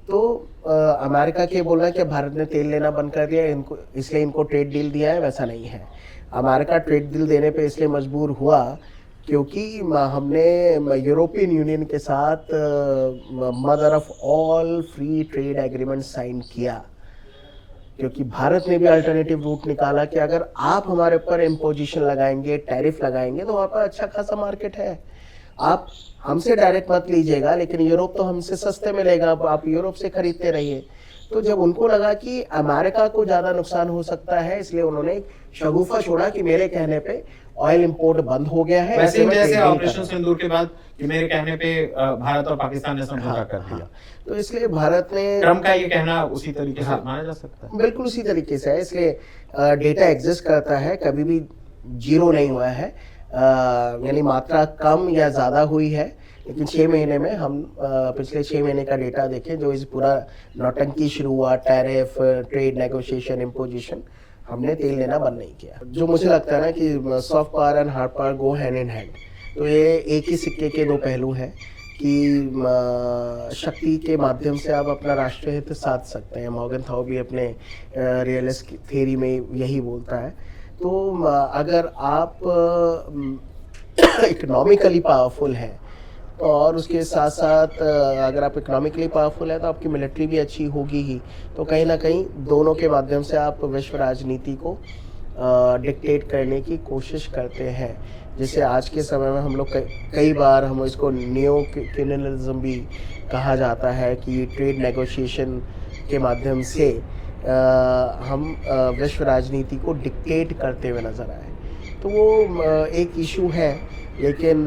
तो अमेरिका के बोलना कि भारत ने तेल लेना बंद कर दिया इनको, इसलिए इनको ट्रेड डील दिया है, वैसा नहीं है। अमेरिका ट्रेड डील देने पे इसलिए मजबूर हुआ क्योंकि हमने यूरोपियन यूनियन के साथ mother of all free trade agreement sign किया, क्योंकि भारत ने भी अल्टरनेटिव रूट निकाला कि अगर आप हमारे ऊपर इम्पोजिशन लगाएंगे, टैरिफ लगाएंगे, तो वहाँ पर अच्छा खासा मार्केट है, आप हमसे डायरेक्ट मत लीजिएगा, लेकिन यूरोप तो हमसे सस्ते मिलेगा, आप यूरोप से खरीदते रहिए। तो जब उनको लगा कि अमेरिका को ज़्यादा नुकसान हो सकता है, इसलिए उन्होंने एक शगुफा छोड़ा कि मेरे कहने पे ऑयल इंपोर्ट बंद हो गया है। वैसे ही जैसे ऑपरेशन सिंदूर के बाद कि मेरे कहने पे भारत और पाकिस्तान ने समझौता कर दिया। हाँ, तो इसलिए भारत ने, ट्रम्प का ये कहना उसी तरीके से माना जा सकता है। बिल्कुल उसी तरीके से है, इसलिए डेटा एग्जिस्ट करता है, कभी भी जीरो नहीं हुआ है, यानी मात्रा कम या ज़्यादा हुई है, लेकिन 6 महीने में हम पिछले 6 महीने का डेटा देखें, जो इस पूरा नौटंकी शुरू हुआ, टैरिफ, ट्रेड नेगोशिएशन, इम्पोजिशन, हमने तेल लेना बंद नहीं किया। जो मुझे लगता है ना कि soft power and hard power go hand in hand, तो ये एक ही सिक्के के दो पहलू हैं कि शक्ति के माध्यम से आप अपना राष्ट्रीय हित साध सकते हैं। मॉर्गन थाउ भी अपने रियलिस्ट थ्योरी में यही बोलता है। तो अगर आप इकोनॉमिकली पावरफुल हैं, और उसके साथ साथ अगर आप इकोनॉमिकली पावरफुल है तो आपकी मिलिट्री भी अच्छी होगी ही, तो कहीं ना कहीं दोनों के माध्यम से आप विश्व राजनीति को डिक्टेट करने की कोशिश करते हैं, जिसे आज के समय में हम लोग कई बार हम इसको नियो कॉलोनियलिज्म भी कहा जाता है, कि ट्रेड नेगोशिएशन के माध्यम से हम विश्व राजनीति को डिक्टेट करते हुए नज़र आए। तो वो एक इशू है, लेकिन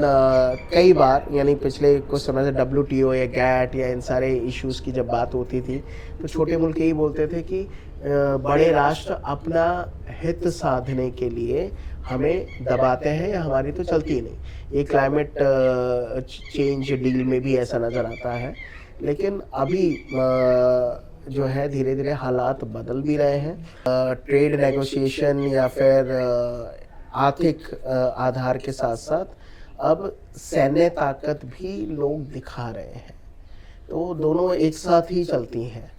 कई बार, यानी पिछले कुछ समय से WTO या GATT या इन सारे इश्यूज़ की जब बात होती थी, तो छोटे मुल्क यही बोलते थे कि बड़े राष्ट्र अपना हित साधने के लिए हमें दबाते हैं, या हमारी तो चलती ही नहीं। ये क्लाइमेट चेंज डील में भी ऐसा नज़र आता है, लेकिन अभी जो है धीरे धीरे हालात बदल भी रहे हैं। ट्रेड नेगोशिएशन या फिर आर्थिक आधार के साथ साथ अब सैन्य ताकत भी लोग दिखा रहे हैं, तो दोनों एक साथ ही चलती हैं।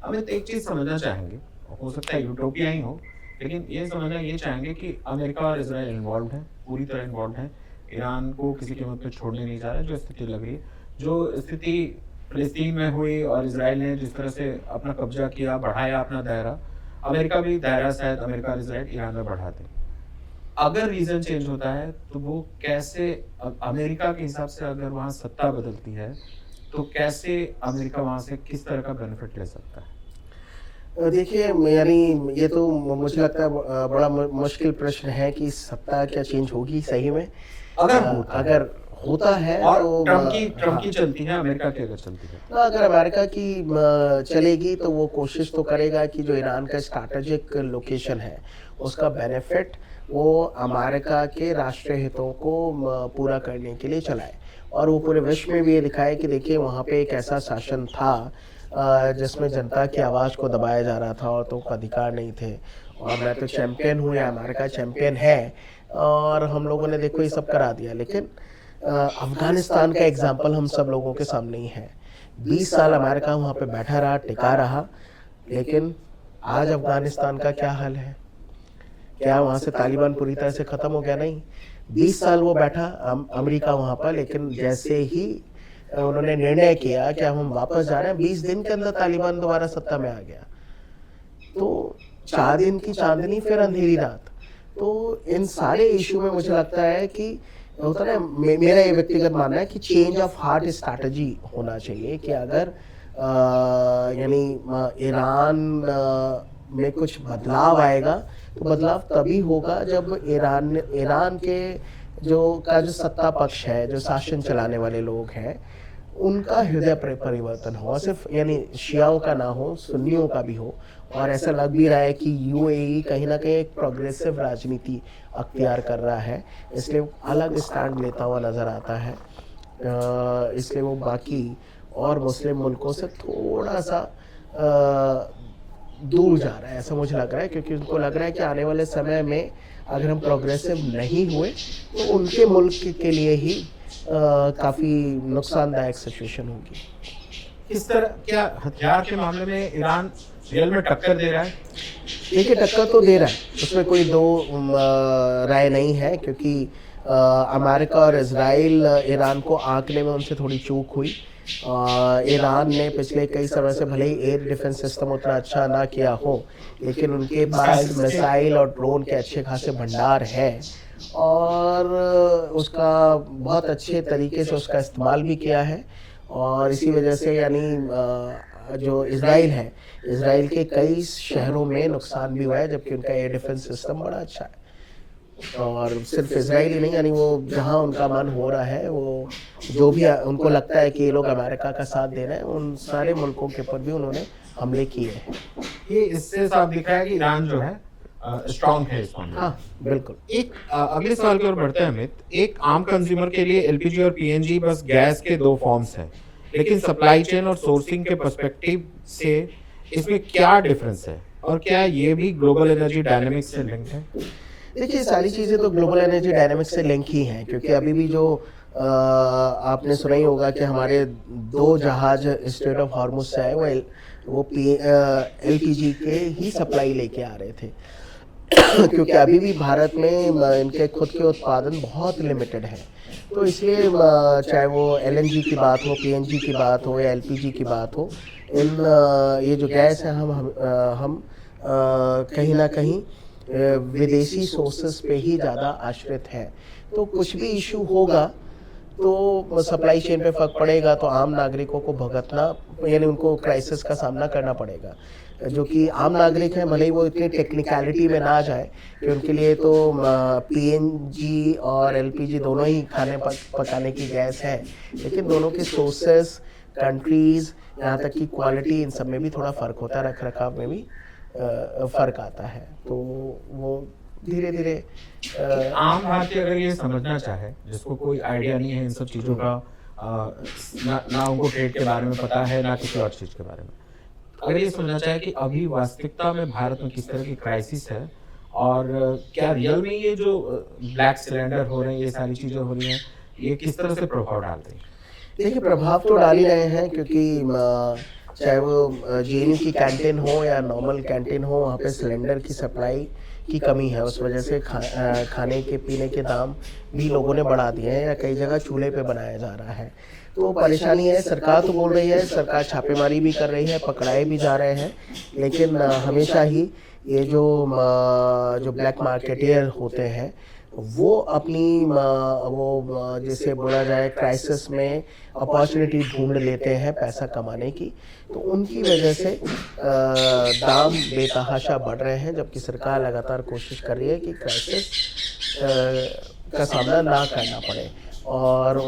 अमित, एक चीज समझना चाहेंगे, हो सकता है यूटोपिया ही हो, लेकिन ये समझना ये चाहेंगे कि अमेरिका और इजराइल इन्वॉल्व है, पूरी तरह इन्वॉल्व है, ईरान को किसी कीमत पे छोड़ने नहीं जा रहा है। जो स्थिति लग रही है, जो स्थिति फिलिस्तीन में हुई और इजराइल ने जिस तरह से अपना कब्जा किया, बढ़ाया अपना दायरा, अमेरिका भी दायरा शायद अमेरिका और इजराइल ईरान में बढ़ा दे। अगर रीजन चेंज होता है तो वो कैसे, अमेरिका के हिसाब से अगर वहाँ सत्ता बदलती है तो कैसे अमेरिका वहाँ से किस तरह का बेनिफिट ले सकता है? देखिए, यानी ये तो मुझे लगता है बड़ा मुश्किल प्रश्न है कि सत्ता क्या चेंज होगी सही में, अगर होता है और तो ट्रम्प की चलती है, अमेरिका की अगर चलती है, तो अगर अमेरिका की चलेगी तो वो कोशिश तो करेगा कि जो ईरान का स्ट्रैटेजिक लोकेशन है उसका बेनिफिट वो अमेरिका के राष्ट्रीय हितों को पूरा करने के लिए चलाए, और वो पूरे विश्व में भी ये दिखाए कि देखिए वहाँ पे एक ऐसा शासन था जिसमें जनता की आवाज़ को दबाया जा रहा था, और तो अधिकार नहीं थे, और मैं तो चैंपियन हूँ या अमेरिका चैंपियन है, और हम लोगों ने देखो ये सब करा दिया। लेकिन अफगानिस्तान का एग्जाम्पल हम सब लोगों के सामने ही है। 20 साल अमेरिका वहाँ पे बैठा रहा, टिका रहा, लेकिन आज अफगानिस्तान का क्या हाल है? क्या वहाँ से तालिबान पूरी तरह से ख़त्म हो गया? नहीं, 20 साल वो बैठा अमेरिका वहाँ पर, लेकिन जैसे ही उन्होंने निर्णय किया कि हम वापस जा रहे हैं, 20 दिन के अंदर तालिबान दोबारा सत्ता में आ गया। तो 4 दिन की चांदनी फिर अंधेरी रात। तो इन सारे इशू में मुझे लगता है कि होता है, मेरा ये व्यक्तिगत मानना है कि चेंज ऑफ हार्ट स्ट्रैटेजी होना चाहिए, कि अगर यानी ईरान में कुछ बदलाव आएगा तो बदलाव तभी होगा जब ईरान के जो सत्ता पक्ष है, जो शासन चलाने वाले लोग हैं, उनका हृदय परिवर्तन हो, सिर्फ यानी शियाओं का ना हो, सुन्नियों का भी हो। और ऐसा लग भी रहा है कि यूएई कहीं ना कहीं एक प्रोग्रेसिव राजनीति अख्तियार कर रहा है, इसलिए अलग स्टैंड लेता हुआ नज़र आता है। इसलिए वो बाकी और मुस्लिम मुल्कों से थोड़ा सा दूर जा रहा है, ऐसा मुझे लग रहा है, क्योंकि उनको लग रहा है कि आने वाले समय में अगर हम प्रोग्रेसिव नहीं हुए तो उनके मुल्क के लिए ही काफ़ी नुकसानदायक सिचुएशन होगी। किस तरह, क्या हथियार के मामले में ईरान रियल में टक्कर दे रहा है? देखिए, टक्कर तो दे रहा है, उसमें कोई दो राय नहीं है, क्योंकि अमेरिका और इजराइल ईरान को आंकने में उनसे थोड़ी चूक हुई। ईरान ने पिछले कई समय से भले ही एयर डिफेंस सिस्टम उतना अच्छा ना किया हो, लेकिन उनके पास मिसाइल और ड्रोन के अच्छे खासे भंडार हैं, और उसका बहुत अच्छे तरीके से उसका इस्तेमाल भी किया है। और इसी वजह से यानी जो इजराइल है, इजराइल के कई शहरों में नुकसान भी हुआ है, जबकि उनका एयर डिफेंस सिस्टम बड़ा अच्छा है। और सिर्फ इजराइल ही नहीं, यानी वो जहां उनका मन हो रहा है, वो जो भी उनको लगता है कि ये लोग अमेरिका का साथ दे रहे हैं, उन सारे मुल्कों के ऊपर भी उन्होंने हमले किए हैं। ये इससे साफ दिख रहा है कि ईरान जो है स्ट्रांग है इस मामले में। हाँ, बिल्कुल। एक अगले सवाल की ओर बढ़ते हैं अमित। एक आम कंज्यूमर के लिए एलपीजी और पीएनजी बस गैस के दो फॉर्म्स हैं, लेकिन सप्लाई चेन और सोर्सिंग के पर्सपेक्टिव से इसमें क्या डिफरेंस है, और क्या ये भी ग्लोबल एनर्जी डायनेमिक्स से लिंक है? देखिए, सारी चीज़ें तो ग्लोबल एनर्जी डायनेमिक्स से लिंक ही हैं, क्योंकि अभी भी जो आपने सुना ही होगा कि हमारे दो जहाज स्ट्रेट ऑफ हॉर्मुज से आए, वो एलपीजी के ही सप्लाई लेके आ रहे थे। क्योंकि अभी भी भारत में इनके खुद के उत्पादन बहुत लिमिटेड है, तो इसलिए चाहे वो एलएनजी की बात हो, पीएनजी की बात हो या एलपीजी की बात हो, ये जो गैस है हम कहीं ना कहीं विदेशी सोर्सेस पे ही ज़्यादा आश्रित हैं। तो कुछ भी इशू होगा तो सप्लाई चेन पे फर्क पड़ेगा, तो आम नागरिकों को भुगतना, यानी उनको क्राइसिस का सामना करना पड़ेगा। जो कि आम नागरिक हैं, भले ही वो इतनी टेक्निकलिटी में ना जाए कि उनके लिए तो पीएनजी और एलपीजी दोनों ही खाने पकाने की गैस है, लेकिन दोनों के सोर्सेस, कंट्रीज़, यहाँ तक कि क्वालिटी, इन सब में भी थोड़ा फ़र्क होता है, रख रखाव में भी फ़र्क आता है। तो वो धीरे धीरे आम भारतीय अगर ये समझना चाहे, जिसको कोई आइडिया नहीं है इन सब चीज़ों का, ना उनको ट्रेड के बारे में पता है, ना किसी और चीज़ के बारे में, अगर ये समझना चाहे कि अभी वास्तविकता में भारत में किस तरह की क्राइसिस है, और क्या रियल में ये जो ब्लैक सिलेंडर हो रहे हैं, ये सारी चीज़ें हो रही हैं, ये किस तरह से प्रभाव डाल रही हैं? देखिए, प्रभाव तो डाल ही रहे हैं, क्योंकि चाहे वो जेएनयू की कैंटीन हो या नॉर्मल कैंटीन हो, वहाँ पे सिलेंडर की सप्लाई की कमी है। उस वजह से खाने के पीने के दाम भी लोगों ने बढ़ा दिए हैं, या कई जगह चूल्हे पे बनाया जा रहा है। तो परेशानी है। सरकार तो बोल रही है, सरकार छापेमारी भी कर रही है, पकड़ाए भी जा रहे हैं, लेकिन हमेशा ही ये जो ब्लैक मार्केटियर होते हैं, वो अपनी वो जैसे बोला जाए क्राइसिस में अपॉर्चुनिटी ढूंढ लेते हैं पैसा कमाने की, तो उनकी वजह से दाम बेतहाशा बढ़ रहे हैं, जबकि सरकार लगातार कोशिश कर रही है कि क्राइसिस का सामना ना करना पड़े। और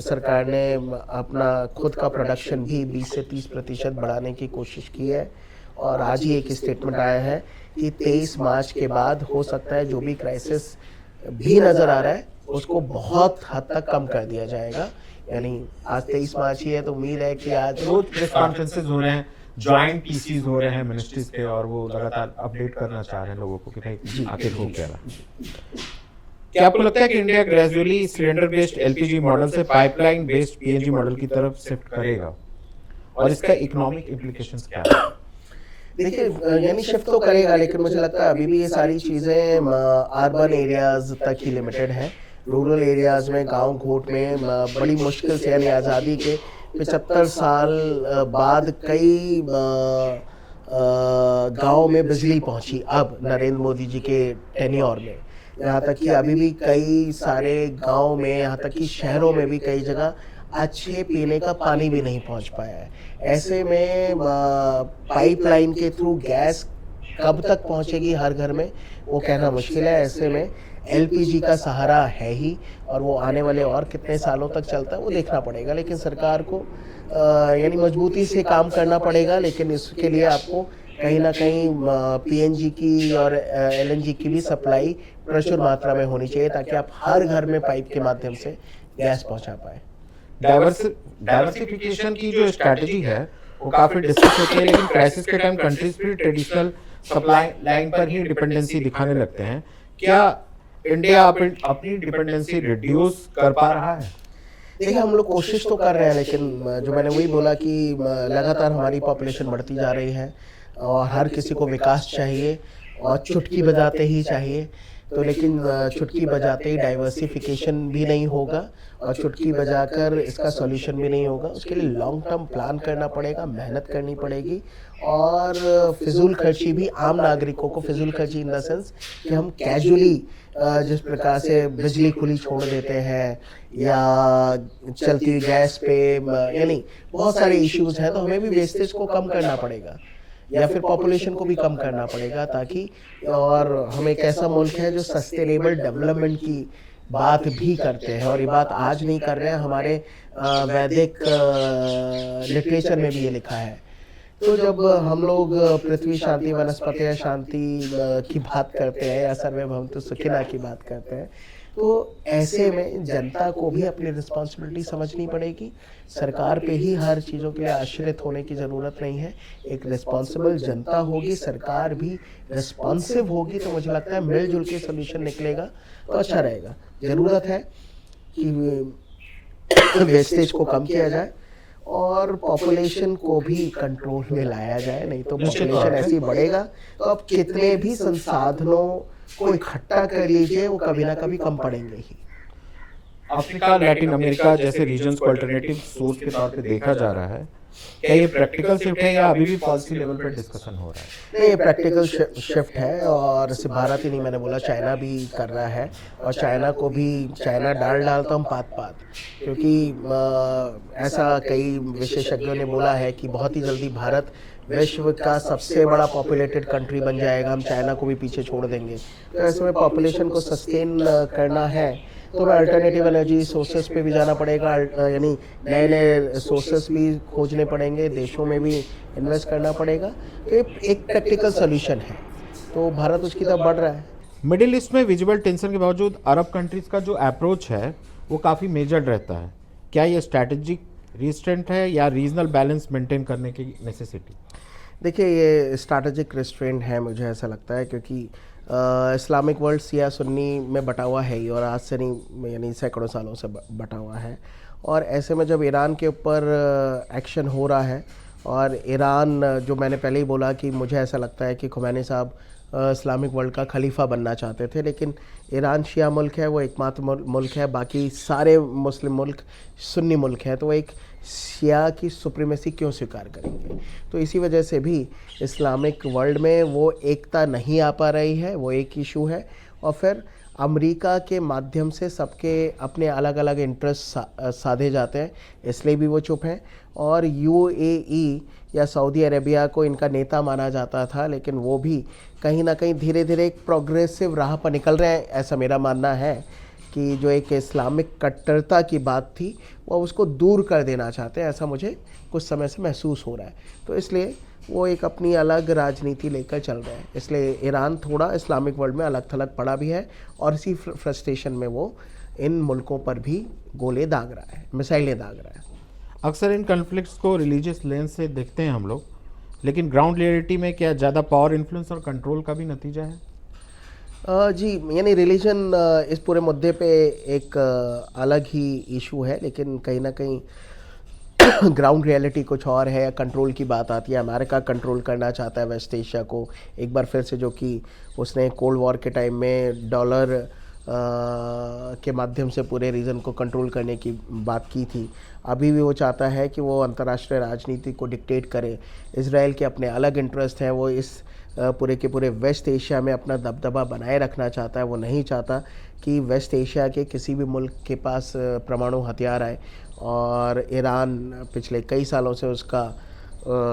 सरकार ने अपना खुद का प्रोडक्शन भी 20 से 30% बढ़ाने की कोशिश की है, और आज ही एक स्टेटमेंट आया है कि 23 मार्च के बाद हो सकता है जो भी क्राइसिस भी नज़र आ रहा है उसको बहुत हद तक कम कर दिया जाएगा। यानी आज 23 मार्च ही है, तो उम्मीद है कि आज रोज प्रेस कॉन्फ्रेंसेस हो रहे हैं, जॉइंट पीसीज हो रहे हैं मिनिस्ट्रीज के, और वो लगातार अपडेट करना चाह रहे हैं लोगों को कि भाई आखिर हो क्या रहा। क्या आपको लगता है कि India gradually cylinder based LPG model से पाइपलाइन बेस्ड पीएनजी मॉडल की तरफ शिफ्ट करेगा, और इसका इकोनॉमिक इम्प्लीकेशंस क्या है? देखिए, यानी शिफ्ट तो करेगा, लेकिन मुझे लगता है अभी भी ये सारी चीज़ें अर्बन एरियाज़ तक ही लिमिटेड है। रूरल एरियाज़ में, गांव घोट में बड़ी मुश्किल से, यानी आज़ादी के 75 साल बाद कई गांव में बिजली पहुंची अब नरेंद्र मोदी जी के टेन्योर में। यहाँ तक कि अभी भी कई सारे गांव में, यहाँ तक कि शहरों में भी कई जगह अच्छे पीने का पानी भी नहीं पहुंच पाया है। ऐसे में पाइपलाइन के थ्रू गैस कब तक पहुंचेगी हर घर में, वो कहना मुश्किल है। ऐसे में एलपीजी का सहारा है ही, और वो आने वाले और कितने सालों तक चलता है वो देखना पड़ेगा। लेकिन सरकार को यानी मजबूती से काम करना पड़ेगा, लेकिन इसके लिए आपको कहीं ना कहीं पीएनजी की और एलएनजी की भी सप्लाई प्रचुर मात्रा में होनी चाहिए, ताकि आप हर घर में पाइप के माध्यम से गैस पहुंचा पाए। डाइवर्सिफिकेशन की जो स्ट्रैटेजी है वो काफ़ी डिस्कस होती है, लेकिन क्राइसिस के टाइम कंट्रीज फिर ट्रेडिशनल सप्लाई लाइन पर ही डिपेंडेंसी दिखाने लगते हैं। क्या इंडिया अपनी डिपेंडेंसी रिड्यूस कर पा रहा है? देखिए, हम लोग कोशिश तो कर रहे हैं, लेकिन जो मैंने वही बोला कि लगातार हमारी पॉपुलेशन बढ़ती जा रही है और हर किसी को विकास चाहिए और चुटकी बजाते ही चाहिए। तो लेकिन चुटकी बजाते ही डाइवर्सिफिकेशन भी नहीं होगा और चुटकी बजाकर इसका सॉल्यूशन भी नहीं होगा। उसके लिए लॉन्ग टर्म प्लान करना पड़ेगा, मेहनत करनी पड़ेगी और फिजूल खर्ची भी आम नागरिकों को, फिजूल खर्ची इन द सेंस कि हम कैजुअली जिस प्रकार से बिजली खुली छोड़ देते हैं या चलती हुई गैस पे, यानी बहुत सारे इश्यूज हैं, तो हमें भी वेस्टेज को कम करना पड़ेगा या फिर पॉपुलेशन को भी कम करना पड़ेगा ताकि, और हम एक ऐसा मुल्क है जो सस्टेनेबल डेवलपमेंट की बात भी करते हैं और ये बात आज नहीं कर रहे हैं, हमारे वैदिक लिटरेचर में भी ये लिखा है। तो जब हम लोग पृथ्वी शांति वनस्पति शांति की बात करते हैं या सर्वभौमतु सुखिना की बात करते हैं, तो ऐसे में जनता को भी अपनी रिस्पॉन्सिबिलिटी समझनी पड़ेगी। सरकार पे ही हर चीज़ों के लिए आश्रित होने की ज़रूरत नहीं है। एक रिस्पॉन्सिबल जनता होगी, सरकार भी रिस्पॉन्सिव होगी, तो मुझे लगता है मिलजुल के सोल्यूशन निकलेगा तो अच्छा रहेगा। ज़रूरत है कि वेस्टेज को कम किया जाए और पॉपुलेशन को भी कंट्रोल में लाया जाए, नहीं तो पॉपुलेशन ऐसे ही बढ़ेगा तो अब कितने भी संसाधनों को इकट्ठा कर लीजिए, वो कभी ना कभी कम पड़ेंगे ही। अफ्रीका, लैटिन अमेरिका जैसे रीजन्स को अल्टरनेटिव सोर्स के तौर पे देखा जा रहा है। क्या ये प्रैक्टिकल शिफ्ट है या अभी भी पॉलिसी लेवल पर डिस्कशन हो रहा है? नहीं, ये प्रैक्टिकल शिफ्ट है और सिर्फ भारत ही नहीं, मैंने बोला चाइना भी कर रहा है और चाइना को भी, चाइना डालता हूँ पात पात, क्योंकि ऐसा कई विशेषज्ञों ने बोला है कि बहुत ही जल्दी भारत विश्व का सबसे बड़ा पॉपुलेटेड कंट्री बन जाएगा, हम चाइना को भी पीछे छोड़ देंगे। तो ऐसे में पॉपुलेशन को सस्टेन करना है तो हमें अल्टरनेटिव एनर्जी सोर्सेस पे भी जाना पड़ेगा, यानी नए नए सोर्सेस भी खोजने पड़ेंगे, देशों में भी इन्वेस्ट करना पड़ेगा। तो एक प्रैक्टिकल सोल्यूशन है, तो भारत उसकी तरफ बढ़ रहा है। मिडिल ईस्ट में विजिबल टेंशन के बावजूद अरब कंट्रीज का जो अप्रोच है वो काफ़ी मेजर्ड रहता है। क्या ये स्ट्रैटेजिक रिस्ट्रेंट है या रीजनल बैलेंस मेंटेन करने की नेसेसिटी? देखिए, ये स्ट्रैटेजिक रिस्ट्रेंट है, मुझे ऐसा लगता है, क्योंकि इस्लामिक वर्ल्ड शिया सुन्नी में बटा हुआ है ही और आज से नहीं, यानी सैकड़ों सालों से बटा हुआ है। और ऐसे में जब ईरान के ऊपर एक्शन हो रहा है और ईरान, जो मैंने पहले ही बोला कि मुझे ऐसा लगता है कि खुमैनी साहब इस्लामिक वर्ल्ड का खलीफा बनना चाहते थे, लेकिन ईरान शिया मुल्क है, वो एकमात्र मुल्क है, बाकी सारे मुस्लिम मुल्क सुन्नी मुल्क हैं, तो वो एक शिया की सुप्रीमेसी क्यों स्वीकार करेंगे? तो इसी वजह से भी इस्लामिक वर्ल्ड में वो एकता नहीं आ पा रही है, वो एक इशू है। और फिर अमेरिका के माध्यम से सबके अपने अलग अलग इंटरेस्ट साधे जाते हैं, इसलिए भी वो चुप हैं। और यूएई या सऊदी अरेबिया को इनका नेता माना जाता था, लेकिन वो भी कहीं ना कहीं धीरे धीरे एक प्रोग्रेसिव राह पर निकल रहे हैं। ऐसा मेरा मानना है कि जो एक इस्लामिक कट्टरता की बात थी वो उसको दूर कर देना चाहते हैं, ऐसा मुझे कुछ समय से महसूस हो रहा है। तो इसलिए वो एक अपनी अलग राजनीति लेकर चल रहे हैं, इसलिए ईरान थोड़ा इस्लामिक वर्ल्ड में अलग थलग पड़ा भी है और इसी फ्रस्ट्रेशन में वो इन मुल्कों पर भी गोले दाग रहा है, मिसाइलें दाग रहा है। अक्सर इन कन्फ्लिक्ट्स को रिलीजियस लेंस से देखते हैं हम लोग, लेकिन ग्राउंड रियलिटी में क्या ज़्यादा पावर, इन्फ्लुएंस और कंट्रोल का भी नतीजा है? जी, यानी रिलीजन इस पूरे मुद्दे पे एक अलग ही इशू है, लेकिन कहीं ना कहीं ग्राउंड रियलिटी कुछ और है। कंट्रोल की बात आती है, अमेरिका कंट्रोल करना चाहता है वेस्ट एशिया को एक बार फिर से, जो कि उसने कोल्ड वॉर के टाइम में डॉलर के माध्यम से पूरे रीजन को कंट्रोल करने की बात की थी। अभी भी वो चाहता है कि वो अंतर्राष्ट्रीय राजनीति को डिक्टेट करे। इजराइल के अपने अलग इंटरेस्ट हैं, वो इस पूरे के पूरे वेस्ट एशिया में अपना दबदबा बनाए रखना चाहता है। वो नहीं चाहता कि वेस्ट एशिया के किसी भी मुल्क के पास परमाणु हथियार आए, और ईरान पिछले कई सालों से उसका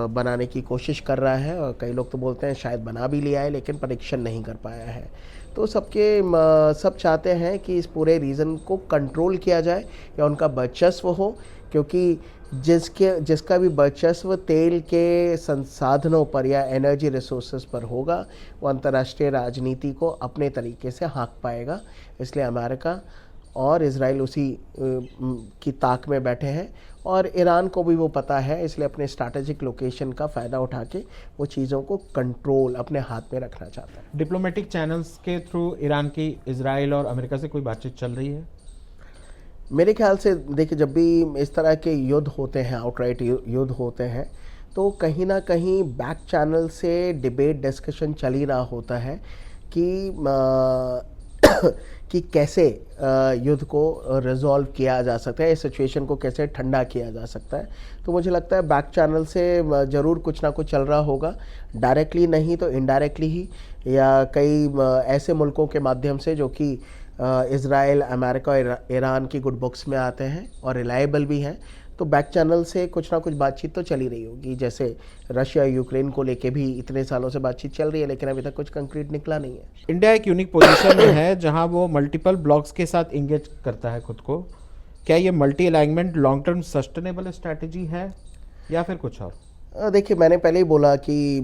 बनाने की कोशिश कर रहा है और कई लोग तो बोलते हैं शायद बना भी लिया है, लेकिन परीक्षण नहीं कर पाया है। तो सब चाहते हैं कि इस पूरे रीजन को कंट्रोल किया जाए या उनका वर्चस्व हो, क्योंकि जिसका भी वर्चस्व तेल के संसाधनों पर या एनर्जी रिसोर्सेज पर होगा, वो अंतर्राष्ट्रीय राजनीति को अपने तरीके से हाँक पाएगा। इसलिए अमेरिका और इजराइल उसी की ताक में बैठे हैं, और ईरान को भी वो पता है, इसलिए अपने स्ट्रैटेजिक लोकेशन का फ़ायदा उठा के वो चीज़ों को कंट्रोल अपने हाथ में रखना चाहता है। डिप्लोमेटिक चैनल्स के थ्रू ईरान की इजराइल और अमेरिका से कोई बातचीत चल रही है? मेरे ख्याल से देखिए, जब भी इस तरह के युद्ध होते हैं, आउटराइट युद्ध होते हैं, तो कहीं ना कहीं बैक चैनल से डिबेट डिस्कशन चल ही रहा होता है कि कि कैसे युद्ध को रिजॉल्व किया जा सकता है, इस सिचुएशन को कैसे ठंडा किया जा सकता है। तो मुझे लगता है बैक चैनल से ज़रूर कुछ ना कुछ चल रहा होगा, डायरेक्टली नहीं तो इनडायरेक्टली ही, या कई ऐसे मुल्कों के माध्यम से जो कि इज़राइल, अमेरिका और ईरान की गुड बुक्स में आते हैं और रिलायबल भी हैं। तो बैक चैनल से कुछ ना कुछ बातचीत तो चल ही रही होगी, जैसे रशिया यूक्रेन को लेके भी इतने सालों से बातचीत चल रही है, लेकिन अभी तक कुछ कंक्रीट निकला नहीं है। इंडिया एक यूनिक पोजीशन में है जहां वो मल्टीपल ब्लॉक्स के साथ इंगेज करता है खुद को। क्या ये multi alignment long term sustainable strategy है या फिर कुछ और? देखिए, मैंने पहले ही बोला कि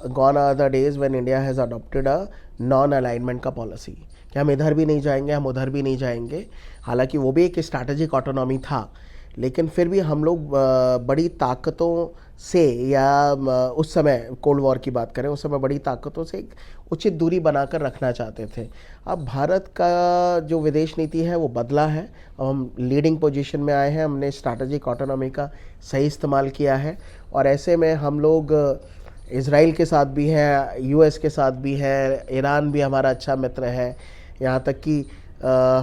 gone are the days when India has adopted a non alignment का पॉलिसी, कि हम इधर भी नहीं जाएंगे, हम उधर भी नहीं जाएंगे। हालांकि वो भी एक स्ट्रैटेजिक ऑटोनॉमी था, लेकिन फिर भी हम लोग बड़ी ताकतों से, या उस समय कोल्ड वॉर की बात करें, उस समय बड़ी ताकतों से एक उचित दूरी बनाकर रखना चाहते थे। अब भारत का जो विदेश नीति है वो बदला है, अब हम लीडिंग पोजीशन में आए हैं, हमने स्ट्रैटेजिक ऑटोनॉमी का सही इस्तेमाल किया है, और ऐसे में हम लोग इज़राइल के साथ भी हैं, यूएस के साथ भी है, ईरान भी हमारा अच्छा मित्र है, यहाँ तक कि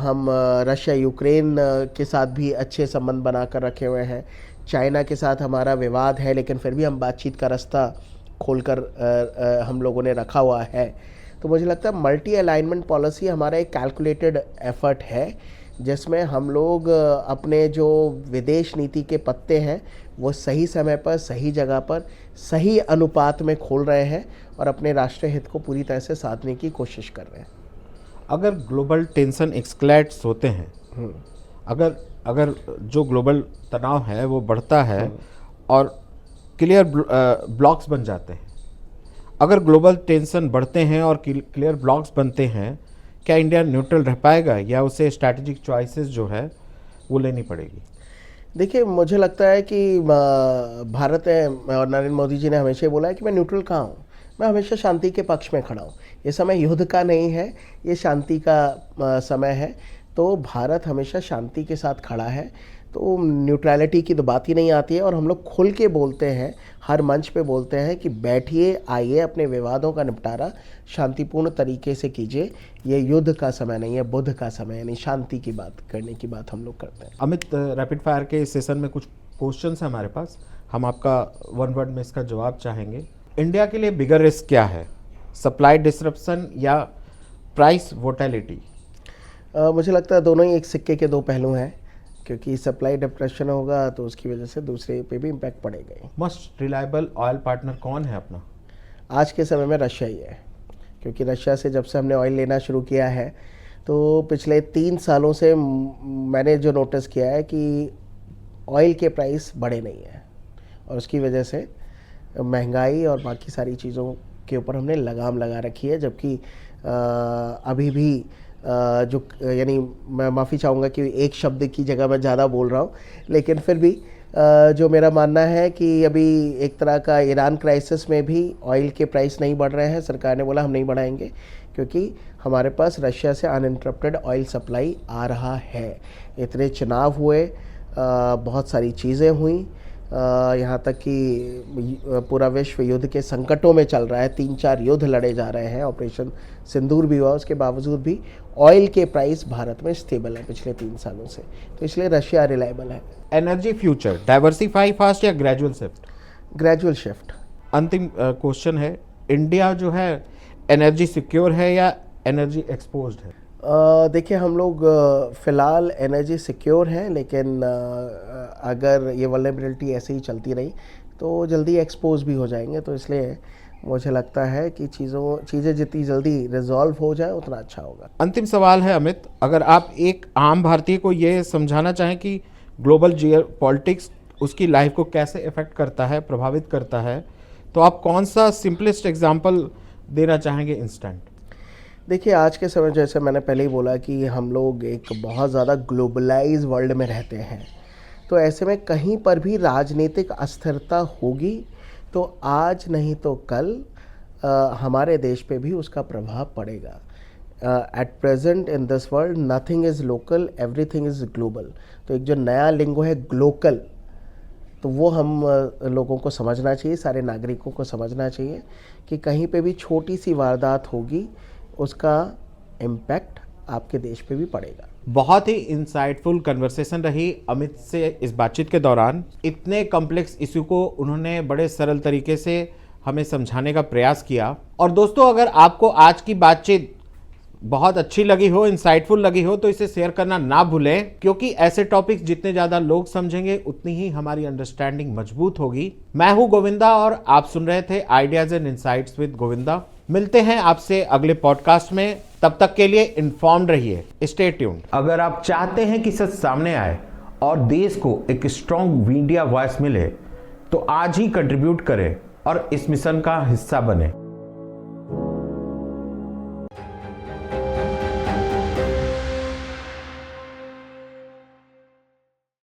हम रशिया यूक्रेन के साथ भी अच्छे संबंध बनाकर रखे हुए हैं। चाइना के साथ हमारा विवाद है, लेकिन फिर भी हम बातचीत का रास्ता खोलकर हम लोगों ने रखा हुआ है। तो मुझे लगता है मल्टी अलाइनमेंट पॉलिसी हमारा एक कैलकुलेटेड एफर्ट है, जिसमें हम लोग अपने जो विदेश नीति के पत्ते हैं वो सही समय पर, सही जगह पर, सही अनुपात में खोल रहे हैं, और अपने राष्ट्रीय हित को पूरी तरह से साधने की कोशिश कर रहे हैं। अगर ग्लोबल टेंशन एक्सक्लेट्स होते हैं, अगर जो ग्लोबल तनाव है वो बढ़ता है और क्लियर ब्लॉक्स बन जाते हैं, अगर ग्लोबल टेंशन बढ़ते हैं और क्लियर ब्लॉक्स बनते हैं, क्या इंडिया न्यूट्रल रह पाएगा या उसे स्ट्रैटेजिक चॉइसेस जो है वो लेनी पड़ेगी? देखिए, मुझे लगता है कि भारत है और नरेंद्र मोदी जी ने हमेशा बोला है कि मैं न्यूट्रल कहाँ हूँ, मैं हमेशा शांति के पक्ष में खड़ा हूँ। ये समय युद्ध का नहीं है, ये शांति का समय है, तो भारत हमेशा शांति के साथ खड़ा है। तो न्यूट्रलिटी की तो बात ही नहीं आती है, और हम लोग खुल के बोलते हैं, हर मंच पे बोलते हैं कि बैठिए, आइए, अपने विवादों का निपटारा शांतिपूर्ण तरीके से कीजिए। ये युद्ध का समय नहीं है, बुद्ध का समय, यानी शांति की बात करने की बात हम लोग करते हैं। अमित, रैपिड फायर के इस सेशन में कुछ क्वेश्चंस हैं हमारे पास, हम आपका वन वर्ड में इसका जवाब चाहेंगे। इंडिया के लिए बिगर रिस्क क्या है, सप्लाई डिसरप्शन या प्राइस वोटेलिटी? मुझे लगता है दोनों ही एक सिक्के के दो पहलू हैं, क्योंकि सप्लाई डिप्रेशन होगा तो उसकी वजह से दूसरे पे भी इम्पैक्ट पड़ेगा। मोस्ट रिलायबल ऑयल पार्टनर कौन है अपना? आज के समय में रशिया ही है, क्योंकि रशिया से जब से हमने ऑयल लेना शुरू किया है, तो पिछले 3 सालों से मैंने जो नोटिस किया है कि ऑयल के प्राइस बढ़े नहीं हैं, और उसकी वजह से महंगाई और बाकी सारी चीज़ों के ऊपर हमने लगाम लगा रखी है। जबकि अभी भी जो, यानी मैं माफ़ी चाहूँगा कि एक शब्द की जगह मैं ज़्यादा बोल रहा हूँ, लेकिन फिर भी जो मेरा मानना है कि अभी एक तरह का ईरान क्राइसिस में भी ऑयल के प्राइस नहीं बढ़ रहे हैं। सरकार ने बोला हम नहीं बढ़ाएंगे, क्योंकि हमारे पास रशिया से अनइंटरप्टेड ऑयल सप्लाई आ रहा है। इतने चुनाव हुए, बहुत सारी चीज़ें हुई, यहाँ तक कि पूरा विश्व युद्ध के संकटों में चल रहा है, 3-4 युद्ध लड़े जा रहे हैं, ऑपरेशन सिंदूर भी हुआ, उसके बावजूद भी ऑयल के प्राइस भारत में स्टेबल है पिछले 3 सालों से, तो इसलिए रशिया रिलायबल है। एनर्जी फ्यूचर, डाइवर्सिफाई फास्ट या ग्रेजुअल शिफ्ट? Gradual shift. अंतिम क्वेश्चन है, इंडिया जो है एनर्जी सिक्योर है या एनर्जी एक्सपोज्ड है? देखिए, हम लोग फ़िलहाल एनर्जी सिक्योर हैं, लेकिन अगर ये वल्नरेबिलिटी ऐसे ही चलती रही तो जल्दी एक्सपोज भी हो जाएंगे। तो इसलिए मुझे लगता है कि चीज़ें जितनी जल्दी रिजॉल्व हो जाए उतना अच्छा होगा। अंतिम सवाल है अमित, अगर आप एक आम भारतीय को ये समझाना चाहें कि ग्लोबल जियो पॉलिटिक्स उसकी लाइफ को कैसे इफेक्ट करता है, प्रभावित करता है, तो आप कौन सा सिंपलेस्ट एग्जाम्पल देना चाहेंगे इंस्टेंट? देखिए आज के समय जैसे मैंने पहले ही बोला कि हम लोग एक बहुत ज़्यादा ग्लोबलाइज वर्ल्ड में रहते हैं, तो ऐसे में कहीं पर भी राजनीतिक अस्थिरता होगी तो आज नहीं तो कल हमारे देश पे भी उसका प्रभाव पड़ेगा। At present in this world nothing is local, everything is global. तो एक जो नया लिंगो है ग्लोकल, तो वो हम लोगों को समझना चाहिए, सारे नागरिकों को समझना चाहिए कि कहीं पे भी छोटी सी वारदात होगी उसका इम्पैक्ट आपके देश पे भी पड़ेगा। बहुत ही इंसाइटफुल कन्वर्सेशन रही अमित से इस बातचीत के दौरान। इतने कॉम्प्लेक्स इशू को उन्होंने बड़े सरल तरीके से हमें समझाने का प्रयास किया। और दोस्तों, अगर आपको आज की बातचीत बहुत अच्छी लगी हो, इंसाइटफुल लगी हो, तो इसे शेयर करना ना भूलें, क्योंकि ऐसे टॉपिक्स जितने ज़्यादा लोग समझेंगे उतनी ही हमारी अंडरस्टैंडिंग मजबूट होगी। मैं हूं गोविंदा और आप सुन रहे थे ideas and insights with Govinda. मिलते हैं आपसे अगले पॉडकास्ट में, तब तक के लिए इन्फॉर्म्ड रहिए, स्टे ट्यून्ड। अगर आप चाहते हैं कि सच सामने आए और देश को एक स्ट्रॉन्ग मीडिया वॉइस मिले, तो आज ही कंट्रीब्यूट करें और इस मिशन का हिस्सा बने।